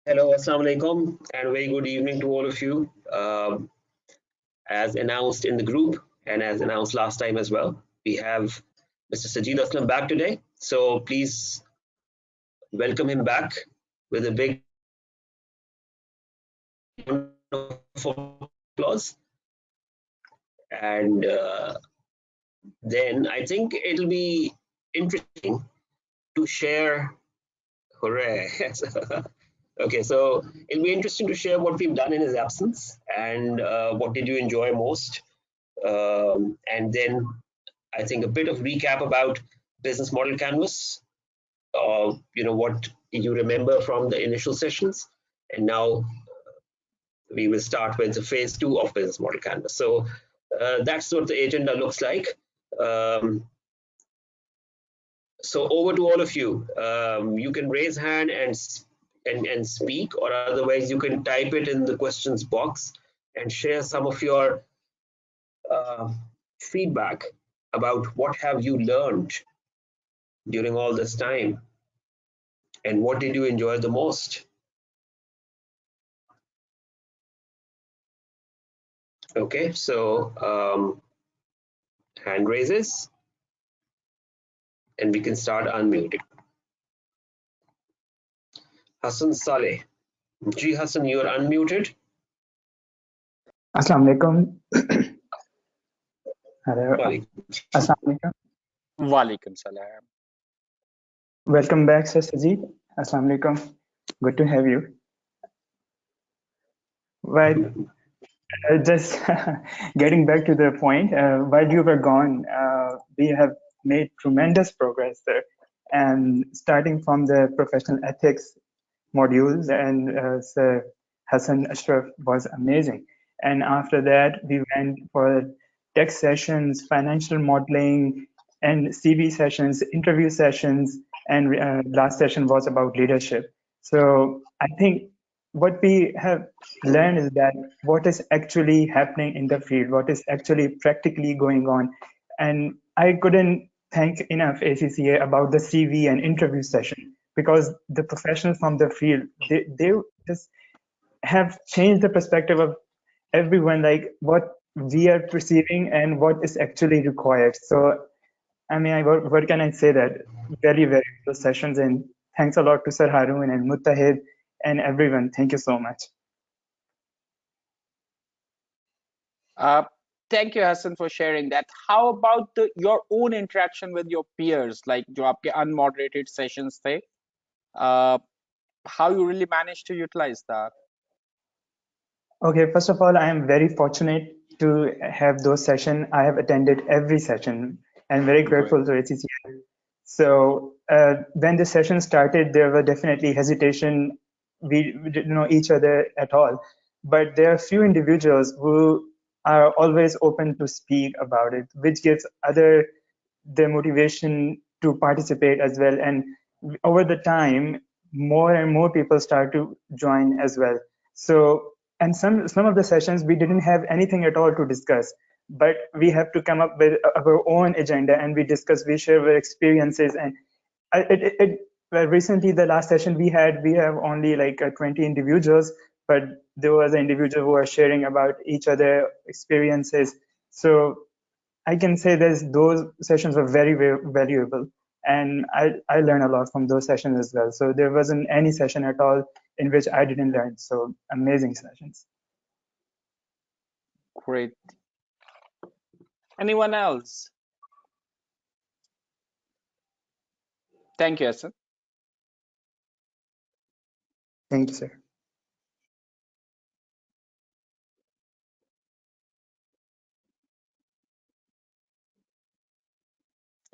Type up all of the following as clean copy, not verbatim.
Hello, Assalamu alaikum, and a very good evening to all of you. As announced in the group and as announced last time as well, we have Mr. Sajid Aslam back today. So please welcome him back with a big round of applause. And then I think it'll be interesting to share. Hooray! Okay, so it'll be interesting to share what we've done in his absence and what did you enjoy most. And then I think a bit of recap about business model canvas, what you remember from the initial sessions. And now we will start with the phase two of business model canvas. So that's what the agenda looks like. Um, so over to all of you. You can raise hand and speak, or otherwise you can type it in the questions box and share some of your uh, feedback about what have you learned during all this time and what did you enjoy the most. Okay, so hand raises and we can start unmuting. Hassan Saleh. G Hassan, you are unmuted. Assalamu alaikum. Hello. Sorry. Assalamu alaikum. Walaikum salam. Welcome back, Sir Sajid. Assalamu alaikum. Good to have you. Well, just getting back to the point, while you were gone, we have made tremendous progress there. And starting from the professional ethics modules, and Sir Hassan Ashraf was amazing. And after that, we went for tech sessions, financial modeling, and CV sessions, interview sessions, and last session was about leadership. So I think what we have learned is that what is actually happening in the field, what is actually practically going on. And I couldn't thank enough ACCA about the CV and interview session, because the professionals from the field, they just have changed the perspective of everyone, like what we are perceiving and what is actually required. So I mean, what can I say, that very, very good sessions, and thanks a lot to Sir Harun and Muttahid and everyone. Thank you so much. Thank you, Hassan, for sharing that. How about your own interaction with your peers, like जो आपके unmoderated sessions थे, how you really managed to utilize that? Okay, first of all, I am very fortunate to have those sessions. I have attended every session and very grateful to ACCA. So when the session started, there were definitely hesitation. We didn't know each other at all. But there are few individuals who are always open to speak about it, which gives other the motivation to participate as well. And over the time, more and more people start to join as well. So, and some of the sessions we didn't have anything at all to discuss, but we have to come up with our own agenda, and we discuss, we share our experiences. And well, recently the last session we have only like 20 individuals, but there was an individual who was sharing about each other experiences. So I can say those sessions were very, very valuable, and I learned a lot from those sessions as well. So there wasn't any session at all in which I didn't learn. So amazing sessions. Great. Anyone else? Thank you, Hassan. Thank you, sir.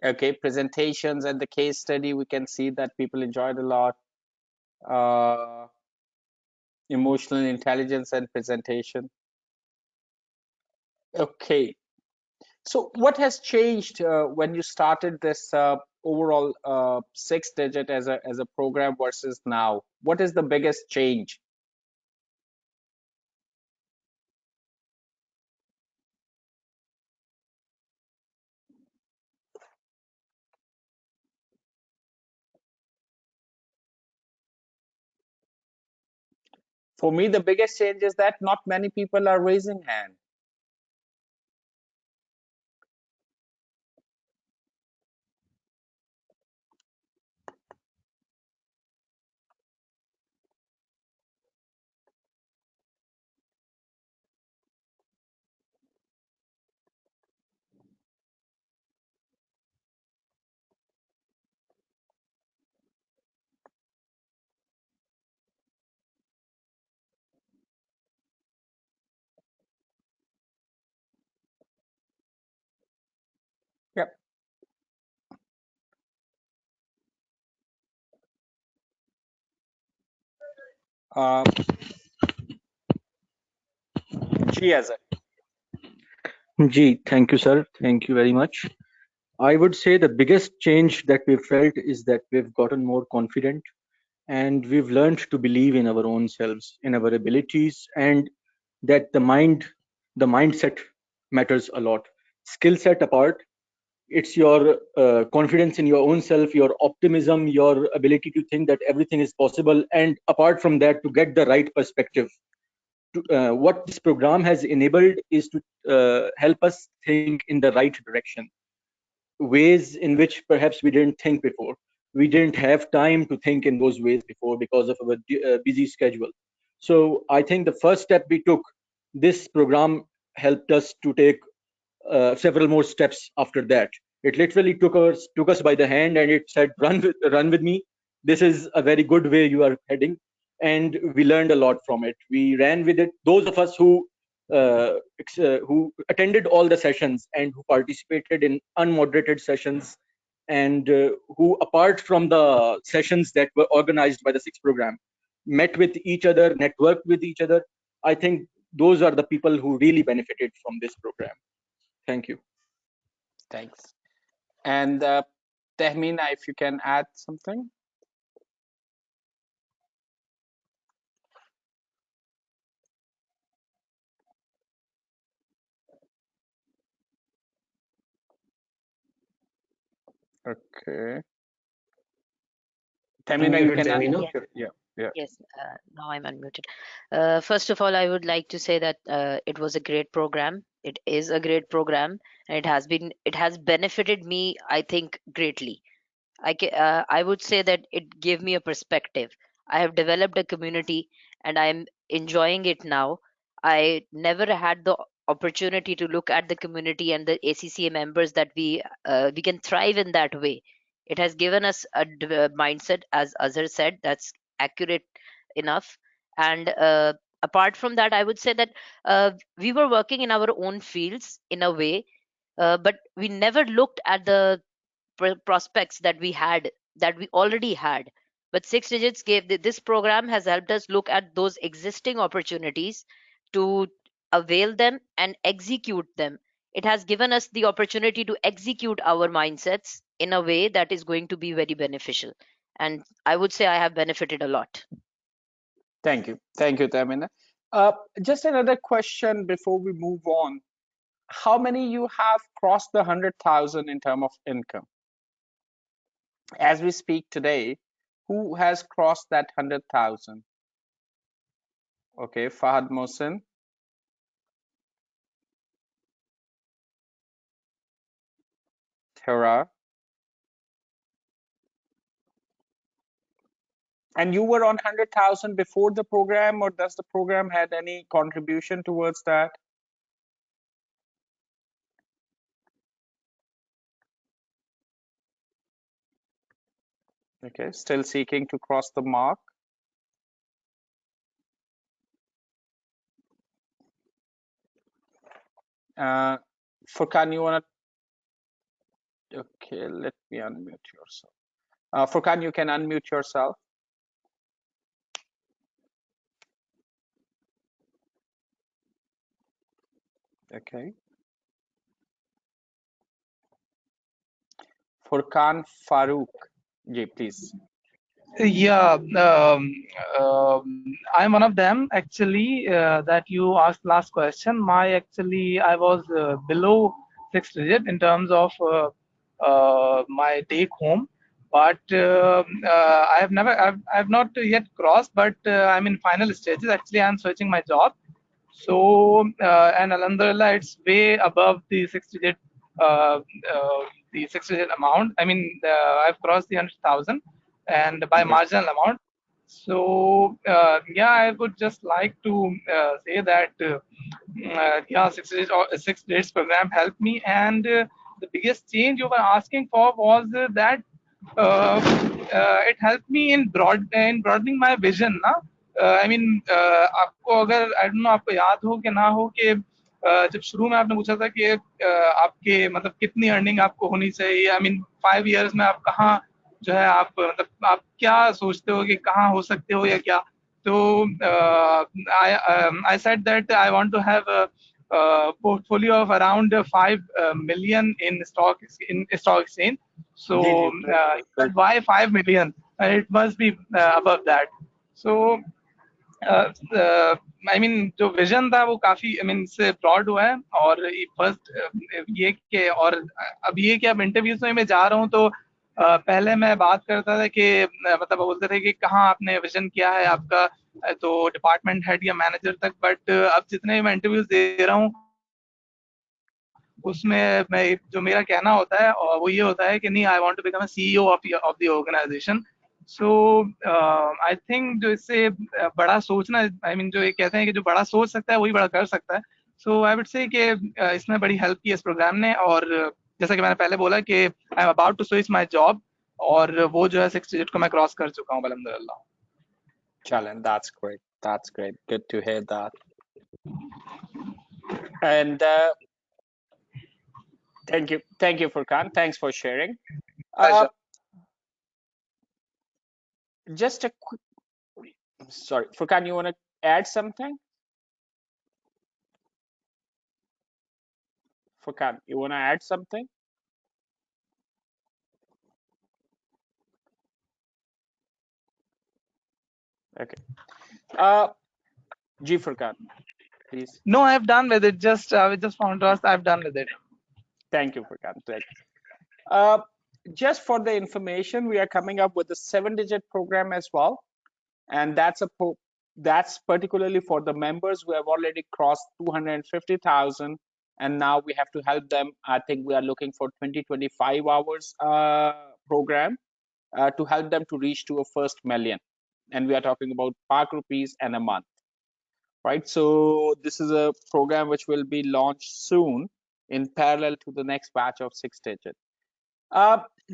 Okay, presentations and the case study, we can see that people enjoyed a lot. Emotional intelligence and presentation. Okay, so what has changed when you started this overall 6-digit as a program versus now? What is the biggest change? For me, the biggest change is that not many people are raising hand. Yep. Uh, G as a Ji, thank you, sir. Thank you very much. I would say the biggest change that we've felt is that we've gotten more confident and we've learned to believe in our own selves, in our abilities, and that the mindset matters a lot. Skill set apart, it's your confidence in your own self, your optimism, your ability to think that everything is possible, and apart from that, to get the right perspective. What this program has enabled is to help us think in the right direction, ways in which perhaps we didn't think before. We didn't have time to think in those ways before because of our busy schedule. So I think the first step we took, this program helped us to take several more steps after that. It literally took us by the hand and it said, run with me. This is a very good way you are heading." And we learned a lot from it. We ran with it. Those of us who attended all the sessions and who participated in unmoderated sessions, and who, apart from the sessions that were organized by the SIX program, met with each other, networked with each other, I think those are the people who really benefited from this program. Thank you. Thanks. And Tehmina, if you can add something. Okay. Tehmina, you Unmuted, can Tehmina. unmute your, yeah. Yes, now I'm unmuted. First of all, I would like to say that it was a great program. It is a great program, and it has benefited me, I think, greatly. I would say that it gave me a perspective. I have developed a community and I'm enjoying it now. I never had the opportunity to look at the community and the ACCA members that we can thrive in that way. It has given us a mindset, as Azhar said, that's accurate enough. And apart from that, I would say that we were working in our own fields in a way, but we never looked at the prospects that we already had. But six digits this program has helped us look at those existing opportunities to avail them and execute them. It has given us the opportunity to execute our mindsets in a way that is going to be very beneficial, and I would say I have benefited a lot. Thank you, Tehmina. Just another question before we move on. How many you have crossed the 100,000 in terms of income? As we speak today, who has crossed that 100,000? Okay, Fahad Mohsin. Tara. And you were on 100,000 before the program, or does the program had any contribution towards that? Okay, still seeking to cross the mark. Furkan, you wanna? Okay, let me unmute yourself. Furkan, you can unmute yourself. Okay. Furkan Farooq, ji, please. Yeah, I'm one of them actually. That you asked last question. I was below 6 digit in terms of my take home, but I've not yet crossed, but I'm in final stages. Actually, I'm searching my job. So and alhamdulillah, it's way above the 60 digit amount. I mean, I've crossed the 100,000, and by marginal amount. So yeah, I would just like to say that yeah, 6 days program helped me, and the biggest change you were asking for was that it helped me in broadening my vision ना. I mean आपको अगर I don't know आपको याद हो कि ना हो कि जब शुरू में आपने पूछा था कि आपके मतलब कितनी अर्निंग आपको होनी चाहिए, I mean 5 years में आप कहाँ जो है आप मतलब आप क्या सोचते हो कि कहाँ हो सकते हो या क्या, तो I said that I want to have a portfolio of around 5 million in stock exchange. So but why 5 million? It must be above that. So I mean जो विजन था वो काफी आई मीन से ब्रॉड हुआ है, और first ये कि और अब ये कि अब इंटरव्यूज में मैं जा रहा हूँ तो पहले मैं बात करता था कि मतलब बोलते थे कि कहाँ आपने विजन किया है आपका, तो डिपार्टमेंट हेड या मैनेजर तक, बट अब जितने मैं इंटरव्यूज दे रहा हूँ उसमें मैं जो मेरा कहना होता है और वो ये होता है कि नहीं, I want to become a CEO of the organisation. So I think जो इससे बड़ा सोचना, आई मीन जो ये कहते हैं कि जो बड़ा सोच सकता है वही बड़ा कर सकता है. सो आई वुड से कि इसने बड़ी हेल्प की इस प्रोग्राम ने, और जैसा कि मैंने पहले बोला कि I am about to switch my job, और वो जो है 6 डिजिट को मैं क्रॉस कर चुका हूँ अल्हम्दुलिल्लाह. Challenge, that's great. That's great. Good to hear that. And thank you, Furkan. Thanks for sharing. Just a quick, sorry, Furkan, you want to add something? Furkan, you want to add something? Okay. G Furkan, please. No, I've done with it. Just I just found out I've done with it. Thank you, Furkan. Just for the information, we are coming up with a 7-digit program as well, and that's particularly for the members who have already crossed 250,000, and now we have to help them. I think we are looking for 20-25 hours program to help them to reach to a first million, and we are talking about Pak rupees and a month, right? So this is a program which will be launched soon in parallel to the next batch of 6-digit.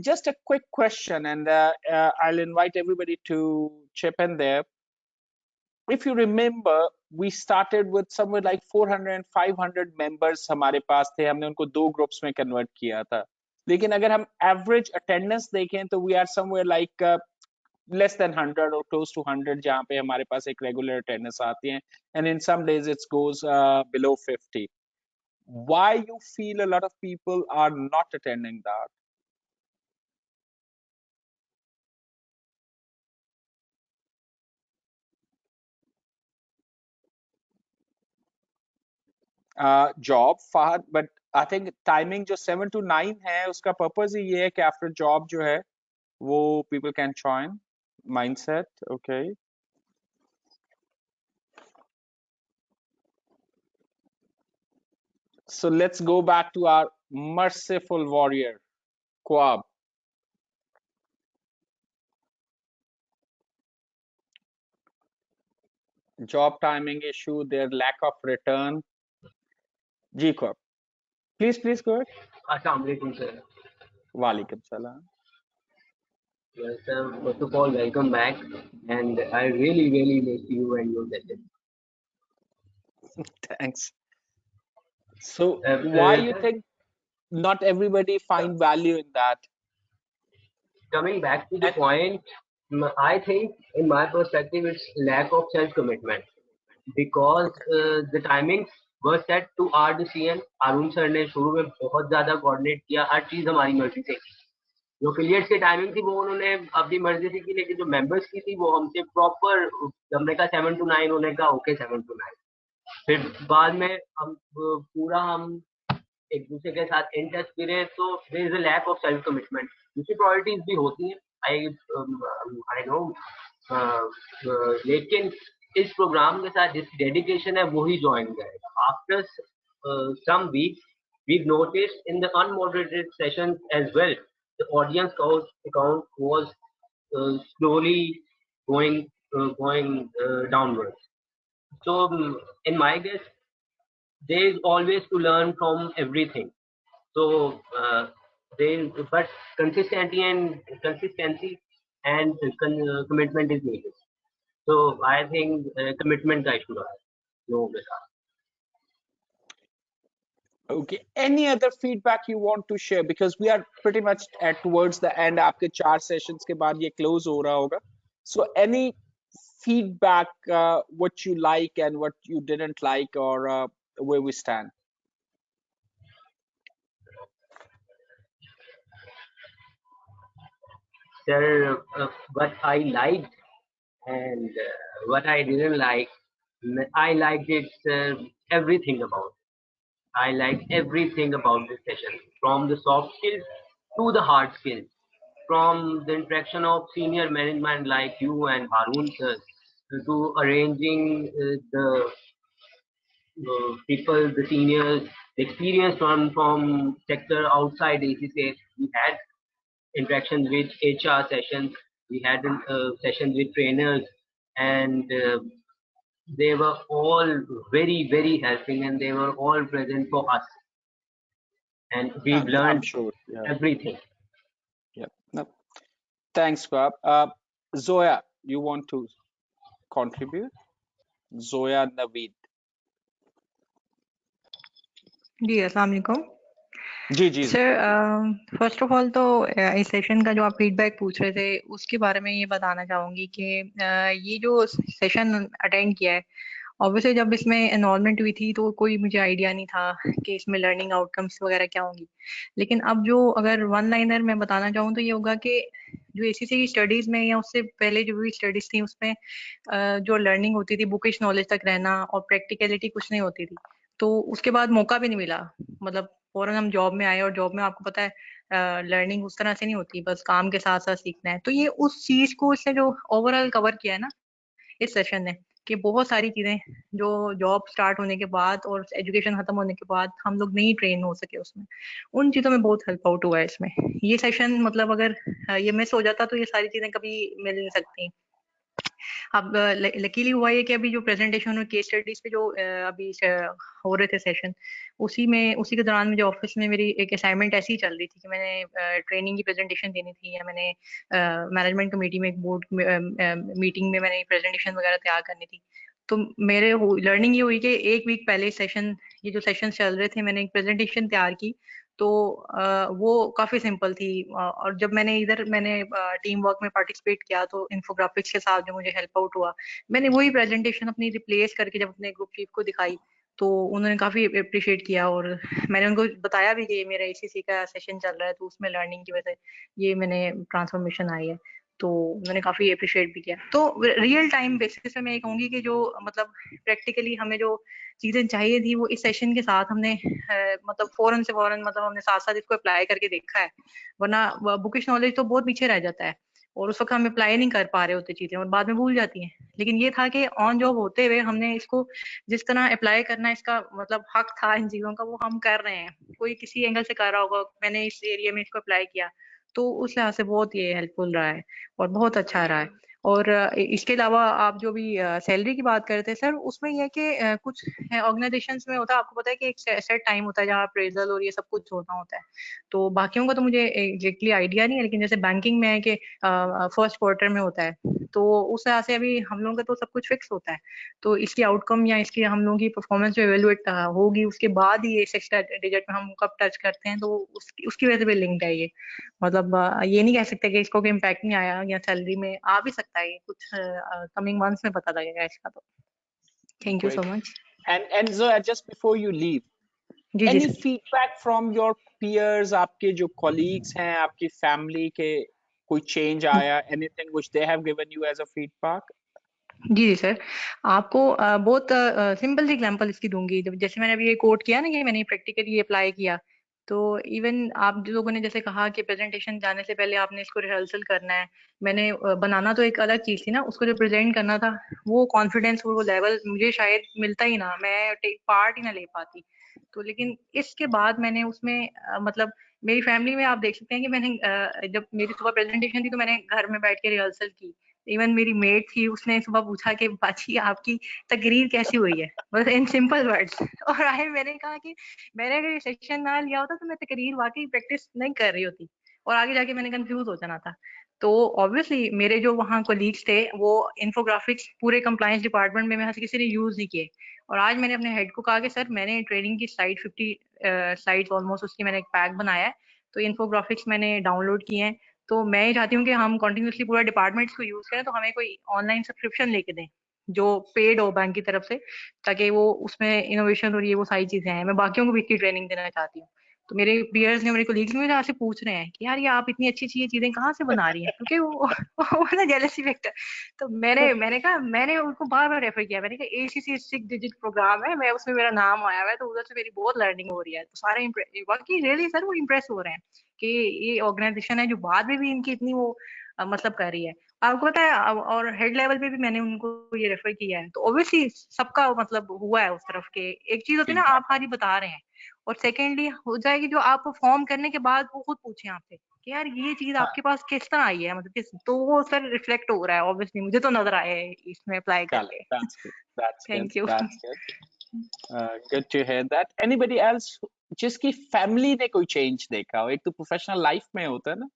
Just a quick question, and I'll invite everybody to chip in there. If you remember, we started with somewhere like 400 and 500 members हमारे पास थे, हमने उनको 2 groups में convert किया था. लेकिन अगर हम एवरेज अटेंडेंस देखें तो we are somewhere like less than 100 or close to 100 जहाँ पे हमारे पास एक regular attendance आती है, and in some days it goes below 50. Why you feel a lot of people are not attending that? Job Fahad, but I think timing जो 7 to 9 है उसका purpose ही ये है कि after job जो है वो people can join. Mindset, okay. So let's go back to our merciful warrior, Quab. Job timing issue, their lack of return. G Corp. Please go ahead. Assalamualaikum, sir. Walaikum salam. Well, sir, first of all, welcome back, and I really miss you and your session. Thanks. So why you Sir, think not everybody find value in that? coming back to the point, I think, in my perspective, it's lack of self-commitment, because the timings were set to our decision. Arun sir ने शुरू में बहुत ज़्यादा coordinate किया, हर चीज़ हमारी मर्जी से की. जो पीरियड्स की टाइमिंग थी वो उन्होंने अपनी मर्जी से की, लेकिन जो मेंबर्स की थी वो हमसे प्रॉपर, हमने कहा 7 to 9, उन्होंने कहा ओके 7 to 9. फिर बाद में हम पूरा हम एक दूसरे के साथ इन टच भी रहे, तो there is a lack of self commitment. दूसरी प्रायोरिटीज भी होती हैं, आई नो, लेकिन इस प्रोग्राम के साथ जिस डेडिकेशन है वो ही ज्वाइन करेगा. After some weeks, we've noticed in the unmoderated sessions as well, the audience count was slowly going downwards. So, in my guess, there is always to learn from everything. So, but consistency and commitment is needed. So, I think commitment guys should have. No, Okay. Any other feedback you want to share? Because we are pretty much at towards the end. आपके 4 sessions के बाद ये close हो रहा होगा. So any feedback, what you like and what you didn't like, or where we stand? Sir, what I liked and what I didn't like, I liked it, everything about it. I liked everything about this session, from the soft skills to the hard skills, from the interaction of senior management like you and Harun sir, to arranging the people, the seniors, the experience from sector outside ACCA. We had interactions with HR sessions, we had sessions with trainers, and they were all very, very helping, and they were all present for us. And we've I'm learned sure. Yeah. everything. Yeah. No. Thanks, Bob. Zoya, you want to contribute? Zoya Naveed. जी अस्सलाम वालेकुम जी जी. Sir, first of all तो इस session का जो आप feedback पूछ रहे थे उसके बारे में ये बताना चाहूँगी कि ये जो सेशन अटेंड किया है, ऑब्वियसली जब इसमें एनरोलमेंट हुई थी तो कोई मुझे आइडिया नहीं था कि इसमें लर्निंग आउटकम्स वगैरह क्या होंगी. लेकिन अब जो अगर वन लाइनर में बताना चाहूँ तो ये होगा कि जो एसीसी की स्टडीज़ में या उससे पहले जो भी स्टडीज़ थी उसमें जो लर्निंग होती थी बुकिश नॉलेज तक रहना और प्रैक्टिकलिटी कुछ नहीं होती थी. तो उसके बाद मौका भी नहीं मिला, मतलब फौरन हम जॉब में आए और जॉब में आपको पता है लर्निंग उस तरह से नहीं होती, बस काम के साथ साथ सीखना है. तो ये उस चीज को इसने जो ओवरऑल कवर किया है ना इस सेशन ने, कि बहुत सारी चीजें जो जॉब स्टार्ट होने के बाद और एजुकेशन खत्म होने के बाद हम लोग नहीं ट्रेन हो सके उसमें, उन चीजों में बहुत हेल्प आउट हुआ है इसमें. ये सेशन मतलब अगर ये मिस हो जाता तो ये सारी चीजें कभी मिल नहीं सकती. अब लकीली हुआ है कि अभी जो प्रेजेंटेशन और केस स्टडीज पे जो अभी हो रहे थे सेशन, उसी के दौरान मुझे ऑफिस में मेरी एक असाइनमेंट ऐसी ही चल रही थी कि मैंने ट्रेनिंग की प्रेजेंटेशन देनी थी, या मैंने मैनेजमेंट कमेटी में एक बोर्ड मीटिंग में मैंने प्रेजेंटेशन वगैरह तैयार करनी थी. तो मेरे लर्निंग ये हुई कि एक वीक पहले ये जो सेशन चल रहे थे, मैंने एक प्रेजेंटेशन तैयार की. तो वो काफी सिंपल थी, और जब मैंने टीम वर्क में पार्टिसिपेट किया तो इन्फोग्राफिक्स के साथ जो मुझे हेल्प आउट हुआ, मैंने वही प्रेजेंटेशन अपनी रिप्लेस करके जब अपने ग्रुप चीफ को दिखाई तो उन्होंने काफी अप्रिशिएट किया, और मैंने उनको बताया भी कि मेरा एसीसी का सेशन चल रहा है तो उसमें लर्निंग की वजह से ये मैंने ट्रांसफॉर्मेशन आई है. तो उन्होंने काफी अप्रिशिएट भी किया. तो रियल टाइम बेसिस पे मैं ये कहूंगी कि जो मतलब प्रैक्टिकली हमें जो चीजें चाहिए थी वो इस सेशन के साथ हमने मतलब फौरन मतलब हमने साथ साथ इसको अप्लाई करके देखा है. वरना बुकिश नॉलेज तो बहुत पीछे रह जाता है और उस वक्त हम अप्लाई नहीं कर पा रहे होते चीजें और बाद में भूल जाती हैं. लेकिन ये था कि ऑन जॉब होते हुए हमने इसको जिस तरह अप्लाई करना इसका मतलब हक था इन चीजों का, वो हम कर रहे हैं. कोई किसी एंगल से कर रहा होगा, मैंने इस एरिया में इसको अप्लाई किया, तो उस लिहाज से बहुत ये हेल्पफुल रहा है और बहुत अच्छा रहा है. और इसके अलावा आप जो भी सैलरी की बात करते हैं सर, उसमें यह है कि कुछ ऑर्गेनाइजेशंस में होता है, आपको पता है कि एक सेट टाइम होता है जहाँ अप्रेजल और ये सब कुछ होना होता है. तो बाकियों का तो मुझे एग्जैक्टली आइडिया नहीं है, लेकिन जैसे बैंकिंग में है कि फर्स्ट क्वार्टर में होता है, तो उस तरह से अभी हम लोगों का तो सब कुछ फिक्स होता है. तो इसकी आउटकम या इसकी हम लोगों की परफॉर्मेंस जो एवेलुएट होगी उसके बाद ही ये 6 डिजिट में हम कब टच करते हैं, तो उसकी वजह से भी लिंक्ड है ये. मतलब ये नहीं कह सकते कि इसको कोई इम्पैक्ट नहीं आया, या सैलरी में आ भी सकता है, ये कुछ कमिंग मंथ्स में पता लगेगा इसका. तो thank you so much. And Zoya, just before you leave, जी any जी feedback from your peers, आपके जो colleagues हैं, आपकी family के कोई change आया, anything which they have given you as a feedback? जी सर, आपको बहुत सिंपल सी एग्जांपल इसकी दूंगी. जैसे मैंने अभी ये कोट किया ना कि मैंने प्रैक्टिकली अप्लाई किया, तो इवन आप जो लोगों ने जैसे कहा कि प्रेजेंटेशन जाने से पहले आपने इसको रिहर्सल करना है, मैंने बनाना तो एक अलग चीज थी ना, उसको जो प्रेजेंट करना था वो कॉन्फिडेंस, वो लेवल मुझे शायद मिलता ही ना, मैं टेक पार्ट ही ना ले पाती। तो लेकिन इसके बाद मैंने उसमें मतलब मेरी फैमिली में आप देख सकते हैं कि मैंने जब मेरी सुबह प्रेजेंटेशन थी तो मैंने घर में बैठ के रिहर्सल की। इवन मेरी मेट थी, उसने सुबह पूछा कि बाजी आपकी तकरीर कैसी हुई है, बस इन सिंपल वर्ड्स। और मैंने कहा कि मैंने अगर ये सेशन ना लिया होता तो मैं तकरीर वाकई प्रैक्टिस नहीं कर रही होती और आगे जाके मैंने कंफ्यूज हो जाना था। तो ऑब्वियसली मेरे जो वहाँ कोलीग्स थे वो इन्फोग्राफिक्स पूरे कंप्लायंस डिपार्टमेंट में किसी ने यूज नहीं किए। और आज मैंने अपने हेड को कहा कि सर मैंने ट्रेनिंग की स्लाइड 50 स्लाइड्स ऑलमोस्ट उसकी मैंने एक पैक बनाया है, तो इन्फोग्राफिक्स मैंने डाउनलोड किए हैं। तो मैं ये चाहती हूँ कि हम कंटिन्यूसली पूरा डिपार्टमेंट्स को यूज करें, तो हमें कोई ऑनलाइन सब्सक्रिप्शन लेके दें जो पेड हो बैंक की तरफ से, ताकि वो उसमें इनोवेशन और ये वो सारी चीजें हैं। मैं बाकियों को भी इसकी ट्रेनिंग देना चाहती हूँ। तो मेरे पीयर्स ने, मेरे कोलीग्स ने मुझे आपसे पूछ रहे हैं कि यार ये आप इतनी अच्छी अच्छी ये चीजें कहाँ से बना रही हैं, क्योंकि वो ना जेलसी फैक्टर। तो मैंने कहा, मैंने उनको बार बार रेफर किया, मैंने कहा ACC 6 डिजिट प्रोग्राम है, मैं उसमें मेरा नाम आया हुआ है, तो उधर से मेरी बहुत लर्निंग हो रही है। तो सारे बाकी रियली सर वो इम्प्रेस हो रहे हैं कि ये ऑर्गेनाइजेशन है जो बाद में भी इनकी इतनी वो मतलब कर रही है। आपको पता है और हेड लेवल पे भी मैंने उनको ये रेफर किया है, तो ऑब्वियसली सबका मतलब हुआ है उस तरफ के। एक चीज होती है ना, आप खाली बता रहे हैं, और सेकेंडली हो जाएगी जो आप परफॉर्म करने के बाद वो खुद पूछे आपसे कि यार ये चीज हाँ, आपके पास किस तरह आई है, मतलब किस, तो वो सर रिफ्लेक्ट हो रहा है ऑब्वियसली, मुझे तो नजर आया है इसमें अप्लाई चलो, करके। that's good. That's good. Thank you. That's good. Good to hear that. Anybody else जिसकी फैमिली ने कोई चेंज देखा हो? एक तो प्रोफेशनल लाइफ में होता है ना,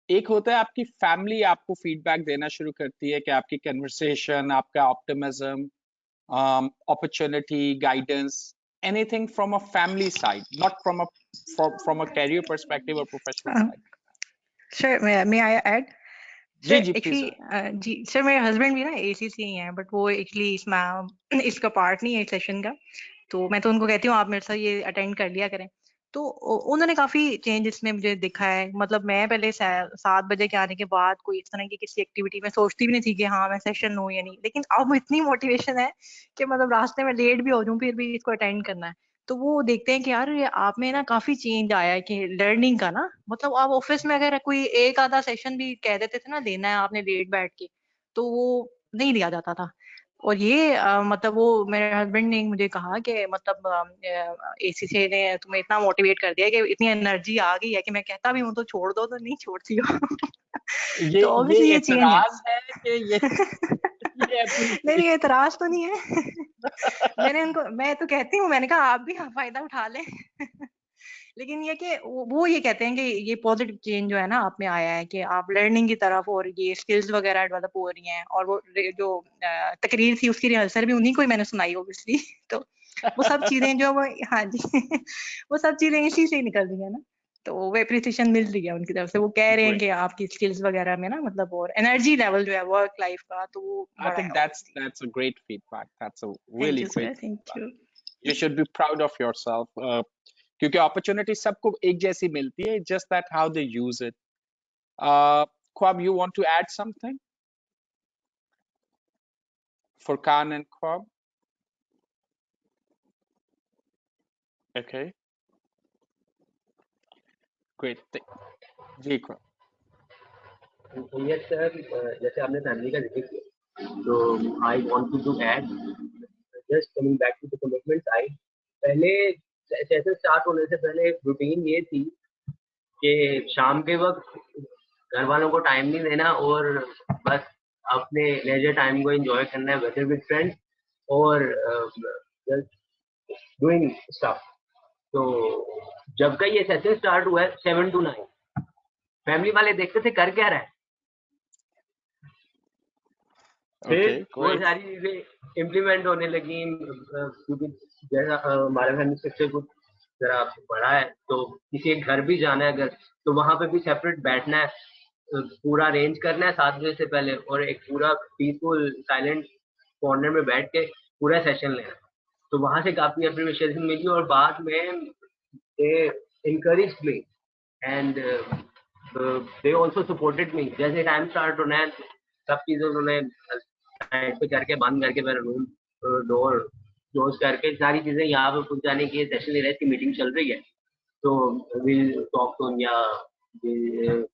एक होता है आपकी फैमिली आपको फीडबैक देना शुरू करती है कि आपकी कन्वर्सेशन, आपका optimism, opportunity, guidance, anything from a family side, not from a career perspective or professional side. Sir may I add? जी सर जी प्लीज। एक्चुअली जी सर, मेरे हस्बैंड भी ना ACC ही हैं, बट वो एक्चुअली इसमें इसका पार्ट नहीं है इस सेशन का। तो मैं तो उनको कहती हूँ आप मेरे साथ ये अटेंड कर लिया करें। तो उन्होंने काफी चेंज इसमें मुझे दिखा है। मतलब मैं पहले 7 बजे के आने के बाद कोई इस तरह की किसी एक्टिविटी में सोचती भी नहीं थी कि हाँ मैं सेशन लूँ या नहीं, लेकिन अब इतनी मोटिवेशन है कि मतलब रास्ते में लेट भी हो जाऊँ फिर भी इसको अटेंड करना है। तो वो देखते हैं कि यार ये आप में ना काफी चेंज आया है कि लर्निंग का ना, मतलब आप ऑफिस में अगर कोई एक आधा सेशन भी कह देते थे ना देना है आपने लेट बैठ के, तो वो नहीं दिया जाता था। और ये मतलब वो मेरे हस्बैंड ने मुझे कहा कि मतलब ACC ने तुम्हें इतना मोटिवेट कर दिया कि इतनी एनर्जी आ गई है कि मैं कहता भी हूँ तो छोड़ दो, तो नहीं छोड़ती हो। ये तो ये ऑब्वियसली ये चेंज है। एतराज है कि ये नहीं नहीं, अप्रिसिएशन। एतराज तो नहीं है। मैं तो कहती हूँ, मैंने कहा आप भी फायदा उठा लें। लेकिन ये कि वो ये कहते हैं कि ये पॉजिटिव चेंज जो है ना आप में आया है कि आप लर्निंग की तरफ और ये स्किल्स वगैरह डेवलप हो रही हैं। और वो जो तकरीर थी उसकी रिहर्सल भी उन्हीं को ही मैंने सुनाई ऑब्वियसली। तो वो सब चीजें जो वो, हाँ जी, वो सब चीजें इसी से ही निकल रही है ना। तो वो एप्रिसिएशन मिल रही है उनकी तरफ से, वो कह रहे हैं Great. कि आपकी स्किल्स वगैरह में ना मतलब और एनर्जी लेवल जो है वर्क लाइफ का, तो वो I बढ़ा है think obviously. that's a great feedback. That's a thank really you great sir, thank feedback. You. You should be proud of yourself. क्योंकि अपॉर्चुनिटी सबको एक जैसी मिलती है, just that how they use it. Kwab, you want to add something? Furkan and Kwab? Okay, great. जी Kwab. Yes sir, जैसे आपने family का जिक्र किया, तो I wanted to add, just coming back to the commitment side. पहले session start होने से पहले एक रूटीन ये थी कि शाम के वक्त घर वालों को टाइम नहीं देना और बस अपने लेजर टाइम को एंजॉय करना है, वेदर विद फ्रेंड्स और डूइंग स्टफ। तो जब का ये सेशन स्टार्ट हुआ है 7 to 9, फैमिली वाले देखते थे कर क्या रहा है, फिर Okay, वो great. सारी चीजें इम्प्लीमेंट होने लगी। क्योंकि जैसा हमारा फैमिली स्ट्रक्चर कुछ जरा बड़ा है, तो किसी एक घर भी जाना है अगर, तो वहां पे भी सेपरेट बैठना है, पूरा अरेंज करना है 7 बजे से पहले, और एक पूरा पीसफुल साइलेंट कॉर्नर में बैठ के पूरा सेशन लेना है। तो वहां से काफी अप्रिशिएशन मिली और बाद में दे encouraged me and they also supported me। जैसे टाइम स्टार्ट होना है सब चीजें उन्होंने साइड पे करके बंद करके मेरा रूम डोर क्लोज करके सारी चीजें यहाँ पे पहुंचाने की सेशन ले रहे थे, मीटिंग चल रही है, So we'll talk to him. Yeah, we'll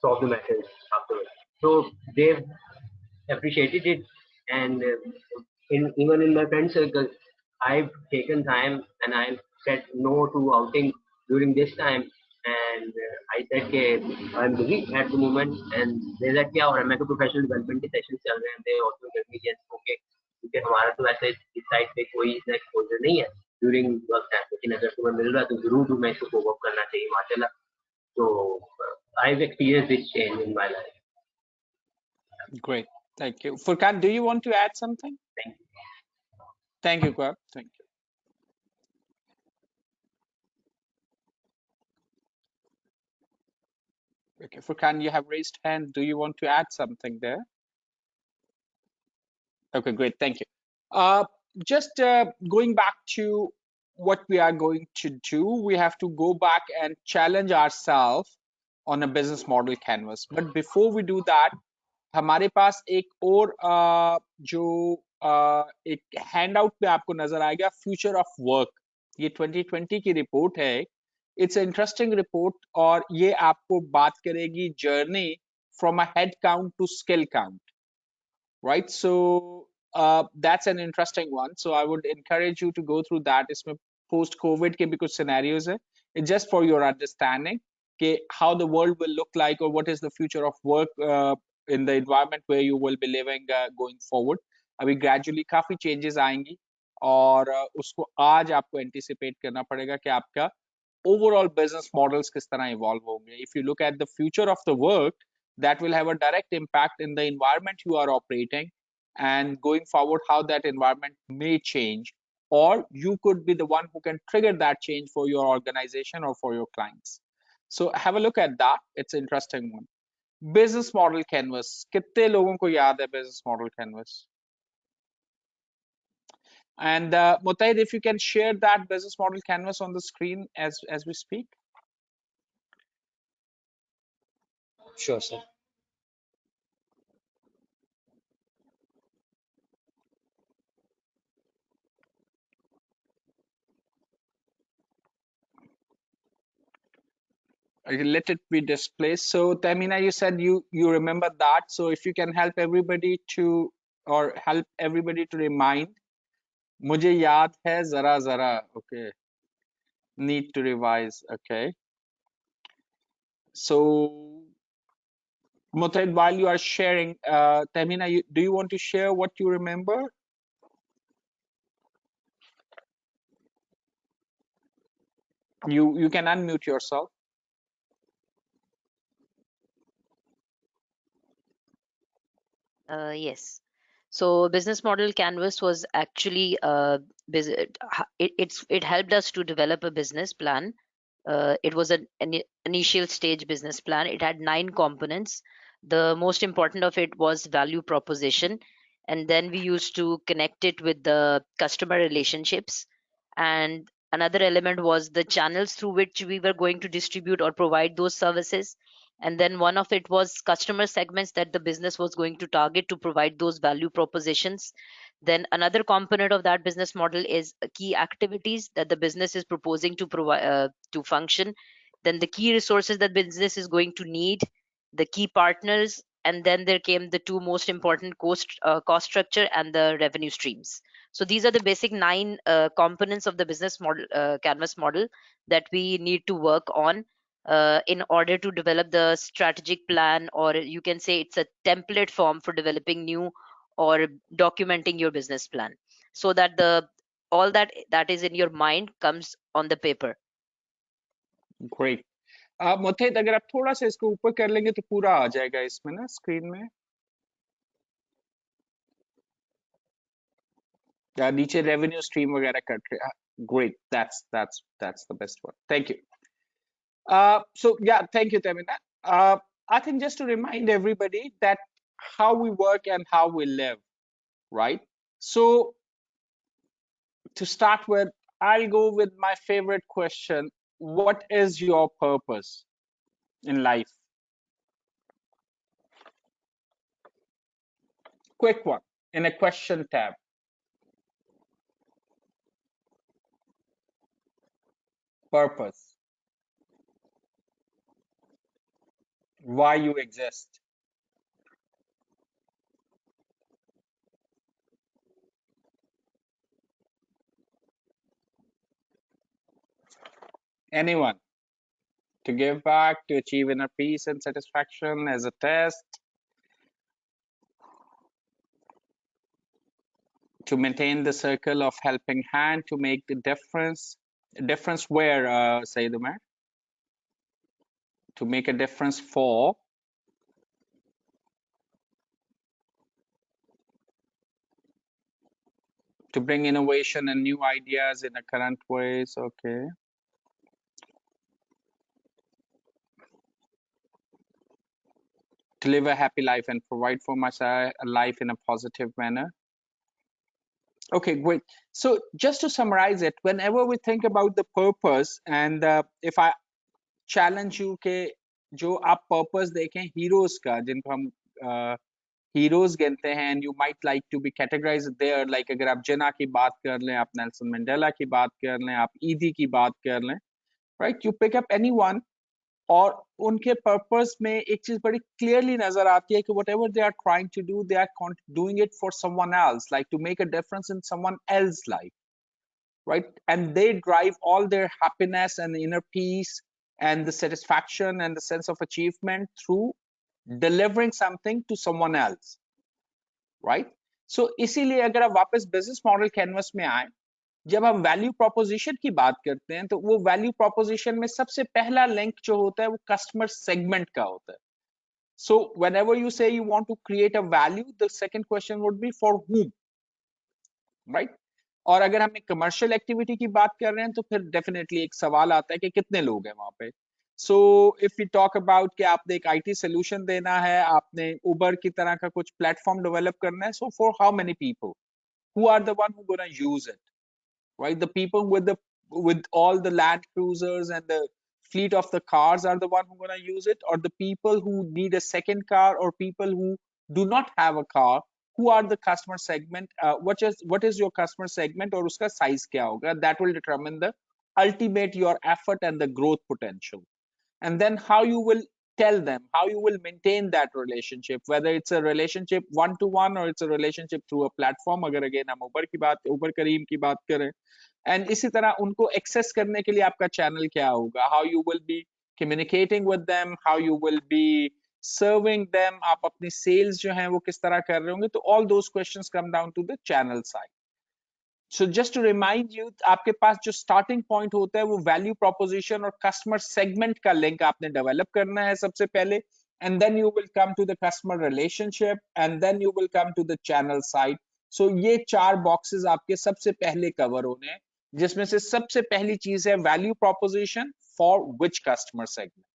solve the matters afterwards. So they've appreciated it, and even in my friend circle, I've taken time and I've said no to outing during this time, and I said that I'm busy at the moment, and they said क्या और मैं तो professional development के sessions चल रहे हैं, they also gave me yes okay, क्योंकि हमारा तो वैसे इस साइड पे कोई इसका exposure नहीं है during work time, लेकिन अगर तुम्हें मिल रहा है तो जरूर तुम्हें इसको cope up करना चाहिए माशाल्लाह. So I've experienced this change in my life. Great. Thank you. Furkan, do you want to add something? Thank you. Thank you, Gaurav. Thank you. Okay, Furkan, you have raised hand. Do you want to add something there? Okay, great. Thank you. Just going back to what we are going to do, we have to go back and challenge ourselves on a business model canvas. But before we do that, हमारे पास एक और जो एक handout पे आपको नजर आएगा future of work. ये 2020 की रिपोर्ट है. इट्स इंटरेस्टिंग रिपोर्ट और ये आपको बात करेगी journey from a head count to skill count. Right, so that's an interesting one, so I would encourage you to go through that. इसमें post covid के भी कुछ scenarios है. It's just for your understanding कि how the world will look like or what is the future of work in the environment where you will be living going forward. अभी gradually काफी changes आएंगी और उसको आज आपको anticipate करना पड़ेगा कि आपका overall business models किस तरह evolve होंगे. If you look at the future of the work, that will have a direct impact in the environment you are operating, and going forward how that environment may change, or you could be the one who can trigger that change for your organization or for your clients. So have a look at that. It's an interesting one. Business model canvas. कितने लोगों को याद है business model canvas? And Mutaid, if you can share that business model canvas on the screen as we speak. Sure, sir. Let it be displayed. So Tamina, you said you remember that, so if you can help everybody to remind. मुझे याद है जरा जरा. Okay, need to revise. Okay, so Mutaid, while you are sharing, Tamina, do you want to share what you remember? You can unmute yourself. Yes. So business model canvas was actually it helped us to develop a business plan. It was an initial stage business plan. It had 9 components. The most important of it was value proposition, and then we used to connect it with the customer relationships. And another element was the channels through which we were going to distribute or provide those services. And then one of it was customer segments that the business was going to target to provide those value propositions. Then another component of that business model is key activities that the business is proposing to provide to function. Then the key resources that business is going to need, the key partners, and then there came the two most important cost structure and the revenue streams. So these are the basic 9 components of the business model canvas model that we need to work on in order to develop the strategic plan, or you can say it's a template form for developing new or documenting your business plan, so that the all that is in your mind comes on the paper. Great. मुतहिद, अगर आप थोड़ा सा इसको ऊपर कर लेंगे तो पूरा आ जाएगा इसमें ना स्क्रीन में, या नीचे रेवेन्यू स्ट्रीम वगैरह कट रहे. Great, that's the best one. Thank you. So yeah, thank you, Tamina. I think just to remind everybody that how we work and how we live, right? So to start with, I'll go with my favorite question. What is your purpose in life? Quick one in a question tab. purpose, why you exist. Anyone? To give back, to achieve inner peace and satisfaction as a test, to maintain the circle of helping hand, to make the difference. Difference where, Saeed Umar? To make a difference for. To bring innovation and new ideas in the current ways, okay. To live a happy life and provide for myself a life in a positive manner. Okay, great. So just to summarize it, whenever we think about the purpose, and if I challenge you के जो आप purpose देखें heroes का, जिनको हम heroes गिनते हैं, and you might like to be categorized there, like अगर आप जिन्ना की बात कर लें, आप नेल्सन मंडेला की बात कर लें, आप ईदी की बात कर लें, right? You pick up anyone, और उनके पर्पस में एक चीज बड़ी क्लियरली नजर आती है कि whatever they are trying to do, they are doing it for someone else, like to make a difference in someone else's life, right? And they drive all their happiness and inner peace and the satisfaction and the sense of achievement through delivering something to someone else, right? So इसीलिए अगर आप वापस business model canvas में आए, जब हम value proposition की बात करते हैं, तो वो वैल्यू प्रोपोजिशन में सबसे पहला लिंक जो होता है वो कस्टमर सेगमेंट का होता है. So whenever you say you want to create a value, the second question would be for whom, right? और अगर हम एक कमर्शियल एक्टिविटी की बात कर रहे हैं तो फिर डेफिनेटली एक सवाल आता है कि कितने लोग हैं वहां पे. So if you talk about कि आपने एक आईटी सोल्यूशन देना है, आपने उबर की तरह का कुछ प्लेटफॉर्म डेवलप करना है, so for how many people, who are the one who gonna use it, right? The people with all the Land Cruisers and the fleet of the cars are the one who are going to use it, or the people who need a second car, or people who do not have a car, who are the customer segment, what is your customer segment और उसका size क्या होगा, that will determine the ultimate your effort and the growth potential. And then how you will tell them, how you will maintain that relationship, whether it's a relationship one to one or it's a relationship through a platform. अगर again हम उबर करीम की बात करें, and इसी तरह उनको access करने के लिए आपका channel क्या होगा, how you will be communicating with them, how you will be serving them, आप अपनी sales जो हैं वो किस तरह कर रहे होंगे, तो all those questions come down to the channel side. So just to remind you, आपके पास जो starting point होता है वो value proposition और customer segment का link आपने develop करना है सबसे पहले, and then you will come to the customer relationship, and then you will come to the channel side. So ये चार boxes आपके सबसे पहले cover होने हैं, जिसमें से सबसे पहली चीज है value proposition for which customer segment.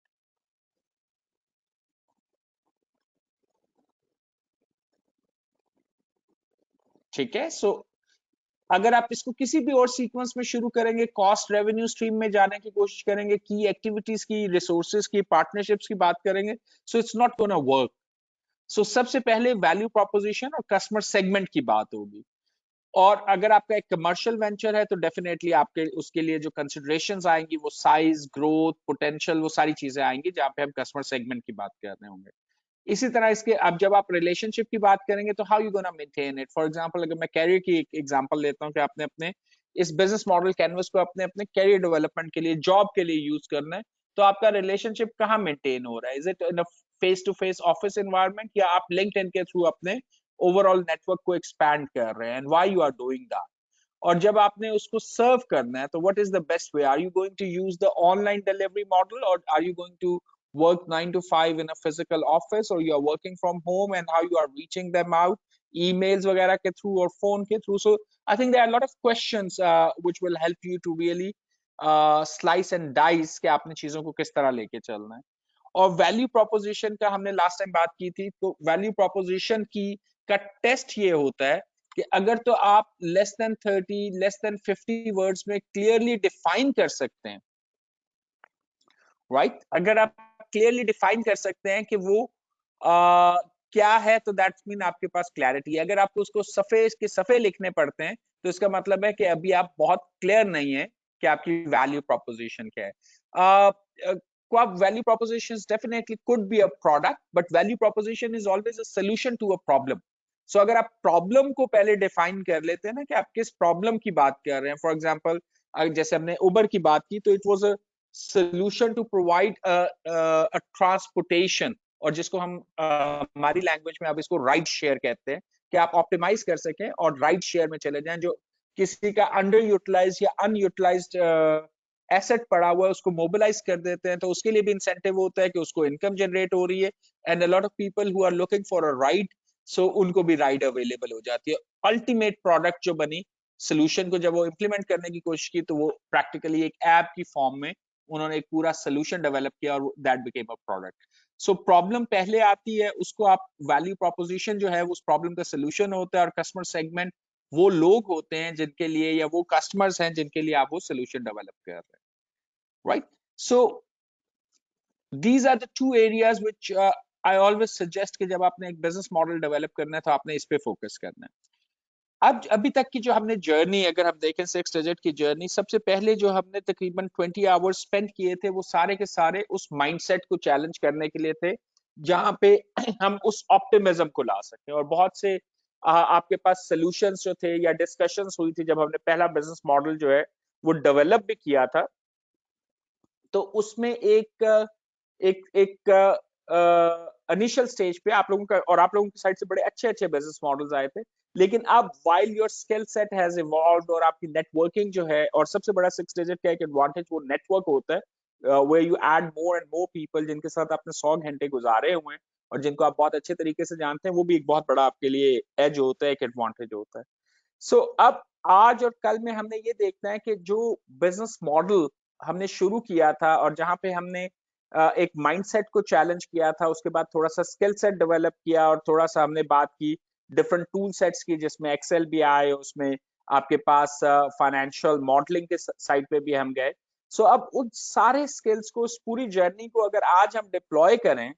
ठीक है? So अगर आप इसको किसी भी और सीक्वेंस में शुरू करेंगे, कॉस्ट रेवेन्यू स्ट्रीम में जाने की कोशिश करेंगे, की एक्टिविटीज की, रिसोर्सेज की, पार्टनरशिप्स की बात करेंगे, so it's not gonna work. So सबसे पहले वैल्यू प्रोपोजिशन और कस्टमर सेगमेंट की बात होगी. और अगर आपका एक कमर्शियल वेंचर है तो डेफिनेटली आपके उसके लिए जो कंसिडरेशंस आएंगी वो साइज, ग्रोथ, पोटेंशियल, वो सारी चीजें आएंगी जहां पे हम कस्टमर सेगमेंट की बात कर रहे होंगे. इसी तरह इसके अब जब आप रिलेशनशिप की बात करेंगे तो how you gonna maintain it. For example अगर मैं कैरियर की एक एग्जांपल लेता हूं कि आपने अपने इस बिजनेस मॉडल कैनवस को अपने अपने कैरियर डेवलपमेंट के लिए, जॉब के लिए यूज करना है, तो आपका रिलेशनशिप कहाँ मेंटेन हो रहा है? Is it in a face to face office environment, या आप लिंक्डइन के थ्रू अपने ओवरऑल नेटवर्क को एक्सपैंड कर रहे हैं, and why you are doing that? और जब आपने उसको सर्व करना है तो what is the best way? Are you going to use the online delivery model, और are you going to work 9 to 5 in a physical office, or you are working from home, and how you are reaching them out, emails वगैरह के through और phone के through. So I think there are a lot of questions which will help you to really slice and dice कि आपने चीजों को किस तरह लेके चलना है. और वैल्यू प्रोपोजिशन का हमने लास्ट टाइम बात की थी, तो वैल्यू प्रोपोजिशन की का टेस्ट ये होता है कि अगर तो आप less than 30, less than 50 words में क्लियरली डिफाइन कर सकते हैं, राइट? अगर आप क्लियरली डिफाइन कर सकते हैं कि वो क्या है, तो दैट्स मीन आपके पास क्लैरिटी है. अगर आपको उसको सफे के सफे लिखने पड़ते हैं तो इसका मतलब है कि अभी आप बहुत क्लियर नहीं है कि आपकी वैल्यू प्रोपोजिशन क्या है। को आप value proposition definitely could be a product, but value proposition is always a solution to a problem. So अगर आप प्रॉब्लम को पहले डिफाइन कर लेते हैं ना कि आप किस प्रॉब्लम की बात कर रहे हैं, फॉर एग्जांपल जैसे हमने उबर की बात की तो it was a solution to provide a transportation, और जिसको हम हमारी लैंग्वेज में अब इसको राइड शेयर कहते हैं, कि आप ऑप्टिमाइज कर सकें और राइड शेयर में चले जाएं। जो किसी का अंडर यूटिलाइज या अनयूटिलाइज्ड एसेट पड़ा हुआ है उसको मोबिलाइज कर देते हैं, तो उसके लिए भी इंसेंटिव होता है कि उसको इनकम जनरेट हो रही है, and a lot of people who are looking for a ride, so उनको भी राइड अवेलेबल हो जाती है। अल्टीमेट प्रोडक्ट जो बनी, सोल्यूशन को जब वो इम्प्लीमेंट करने की कोशिश की तो वो प्रैक्टिकली एक ऐप की फॉर्म में उन्होंने एक पूरा सोल्यूशन डेवलप किया और that became a product. So problem पहले आती है, उसको आप वैल्यू प्रोपोजिशन जो है उस प्रॉब्लम का सोल्यूशन होता है, और कस्टमर सेगमेंट वो लोग होते हैं जिनके लिए, या वो कस्टमर्स हैं जिनके लिए आप वो सोल्यूशन डेवलप कर रहे हैं, right? So these are the two areas which I always suggest कि जब आपने एक बिजनेस मॉडल डेवलप करना है तो आपने इस पे फोकस करना है। अब अभी तक की जो हमने जर्नी अगर हम देखें 6 डिजिट की जर्नी, सबसे पहले जो हमने तकरीबन 20 आवर्स स्पेंड किए थे वो सारे के सारे उस माइंडसेट को चैलेंज करने के लिए थे, जहां पे हम उस ऑप्टिमिज्म को ला सकते हैं। और बहुत से आपके पास सॉल्यूशंस जो थे या डिस्कशंस हुई थी जब हमने पहला बिजनेस मॉडल जो है वो डेवलप भी किया था, तो उसमें एक एक एक इनिशियल स्टेज पे आप लोगों का और आप लोगों की साइड से बड़े अच्छे अच्छे बिजनेस मॉडल्स आए थे, लेकिन अब while your skill set has evolved और आपकी नेटवर्किंग जो है, और सबसे बड़ा 6 डिजिट का एक एडवांटेज वो नेटवर्क होता है, where you add more and more people जिनके साथ आपने 100 घंटे गुजारे हुए हैं और जिनको आप बहुत अच्छे तरीके से जानते हैं, वो भी एक बहुत बड़ा आपके लिए एज होता है, एक एडवांटेज होता है। सो अब आज और कल में हमने ये देखना है कि जो बिजनेस मॉडल हमने शुरू किया था और जहां पे हमने एक माइंडसेट को चैलेंज किया था, उसके बाद थोड़ा सा स्किल सेट डेवलप किया और थोड़ा सा हमने बात की डिफरेंट टूल सेट्स की, जिसमें एक्सेल भी आए, उसमें आपके पास फाइनेंशियल मॉडलिंग के साइड पे भी हम गए। सो अब उन सारे स्किल्स को, उस पूरी जर्नी को अगर आज हम डिप्लॉय करें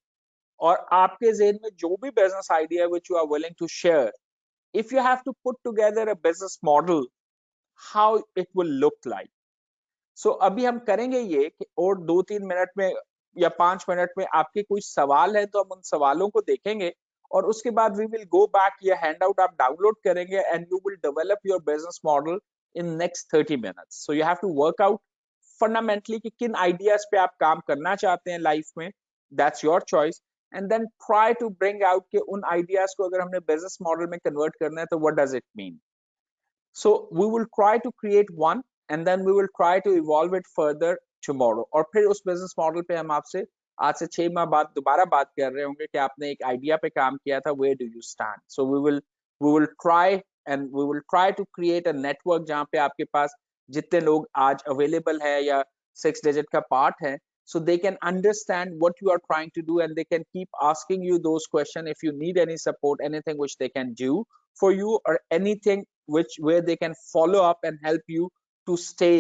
और आपके ज़हन में जो भी business idea which you are willing to share, if you have to put together a business model, how it will look like. So अभी हम करेंगे ये कि और 2-3 मिनट में या 5 मिनट में आपके कोई सवाल है तो हम उन सवालों को देखेंगे, और उसके बाद we will go back, या हैंड आउट आप डाउनलोड करेंगे and you will develop your business model in next 30 minutes. So you have to work out fundamentally कि किन आइडियाज पे आप काम करना चाहते हैं लाइफ में, that's your choice, and then try to bring out कि उन आइडियाज को अगर हमने बिजनेस मॉडल में कन्वर्ट करना है तो what does it mean. So we will try to create one and then we will try to evolve it further tomorrow. और फिर उस बिजनेस मॉडल पे हम आपसे आज से 6 माह बाद दोबारा बात कर रहे होंगे कि आपने एक आइडिया पे काम किया था, where do you stand. So we will try and we will try to create a network जहाँ पे आपके पास जितने लोग आज अवेलेबल है या 6 डिजिट का पार्ट है, so they can understand what you are trying to do and they can keep asking you those questions if you need any support, anything which they can do for you, or anything which where they can follow up and help you to stay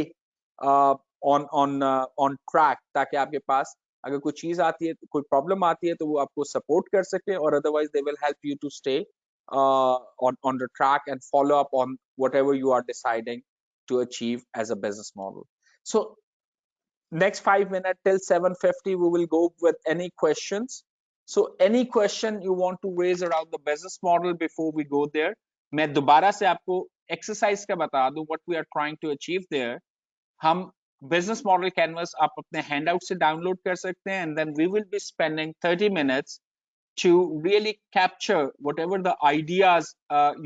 on track, ताकि आपके पास अगर कोई चीज आती है, कोई problem आती है तो वो आपको सपोर्ट कर सके, और otherwise they will help you to stay on the track and follow up on whatever you are deciding to achieve as a business model. So next 5 minutes till 7:50 we will go with any questions. So any question you want to raise around the business model before we go there. मैं दोबारा से आपको exercise का बता दूं what we are trying to achieve there. हम business model canvas आप अपने हैंडआउट से डाउनलोड कर सकते हैं, and then we will be spending 30 minutes to really capture whatever the ideas